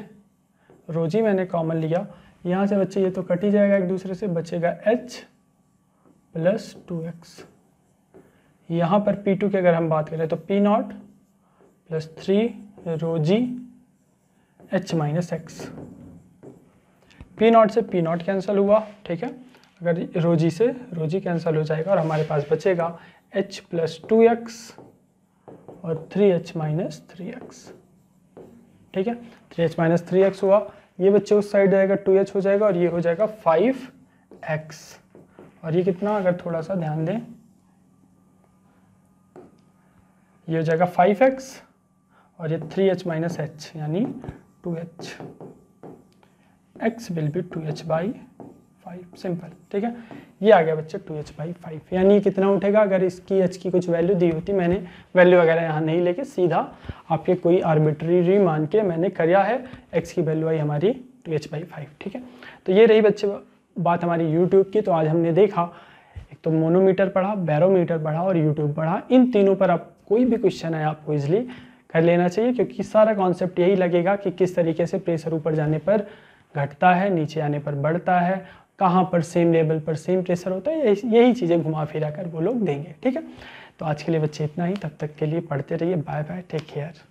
रोजी मैंने कॉमन लिया, यहाँ से बच्चे ये तो कट ही जाएगा एक दूसरे से, बचेगा h प्लस 2x। यहाँ पर P2 की अगर हम बात करें तो P0 प्लस 3 रोजी h माइनस एक्स। P0 से P0 कैंसिल हुआ। ठीक है, अगर रोजी से रोजी कैंसिल हो जाएगा और हमारे पास बचेगा h प्लस 2x और 3h माइनस 3x। ठीक है, 3h माइनस 3x हुआ, ये बच्चे उस साइड जाएगा 2h हो जाएगा और ये हो जाएगा 5x, और ये कितना, अगर थोड़ा सा ध्यान दें, ये हो जाएगा 5x और ये 3h माइनस h, यानी 2h, x will be 2h by 5, simple. ठीक है, ये आ गया बच्चे 2h बाई 5, यानी कितना उठेगा, अगर इसकी h की कुछ वैल्यू दी होती, मैंने वैल्यू वगैरह यहाँ नहीं लेके सीधा आपके कोई आर्बिट्री मान के मैंने किया है, x की वैल्यू आई हमारी 2h बाई 5। ठीक है, तो ये रही बच्चे बात हमारी यूट्यूब की। तो आज हमने देखा, एक तो मोनोमीटर पढ़ा, बैरोमीटर पढ़ा और यूट्यूब पढ़ा। इन तीनों पर आप कोई भी क्वेश्चन है आपको इजीली कर लेना चाहिए, क्योंकि सारा कॉन्सेप्ट यही लगेगा कि किस तरीके से प्रेशर ऊपर जाने पर घटता है, नीचे आने पर बढ़ता है, कहाँ पर सेम लेवल पर सेम प्रेशर होता है, यही चीज़ें घुमा फिरा कर वो लोग देंगे। ठीक है, तो आज के लिए बच्चे इतना ही, तब तक के लिए पढ़ते रहिए। Bye bye, take care.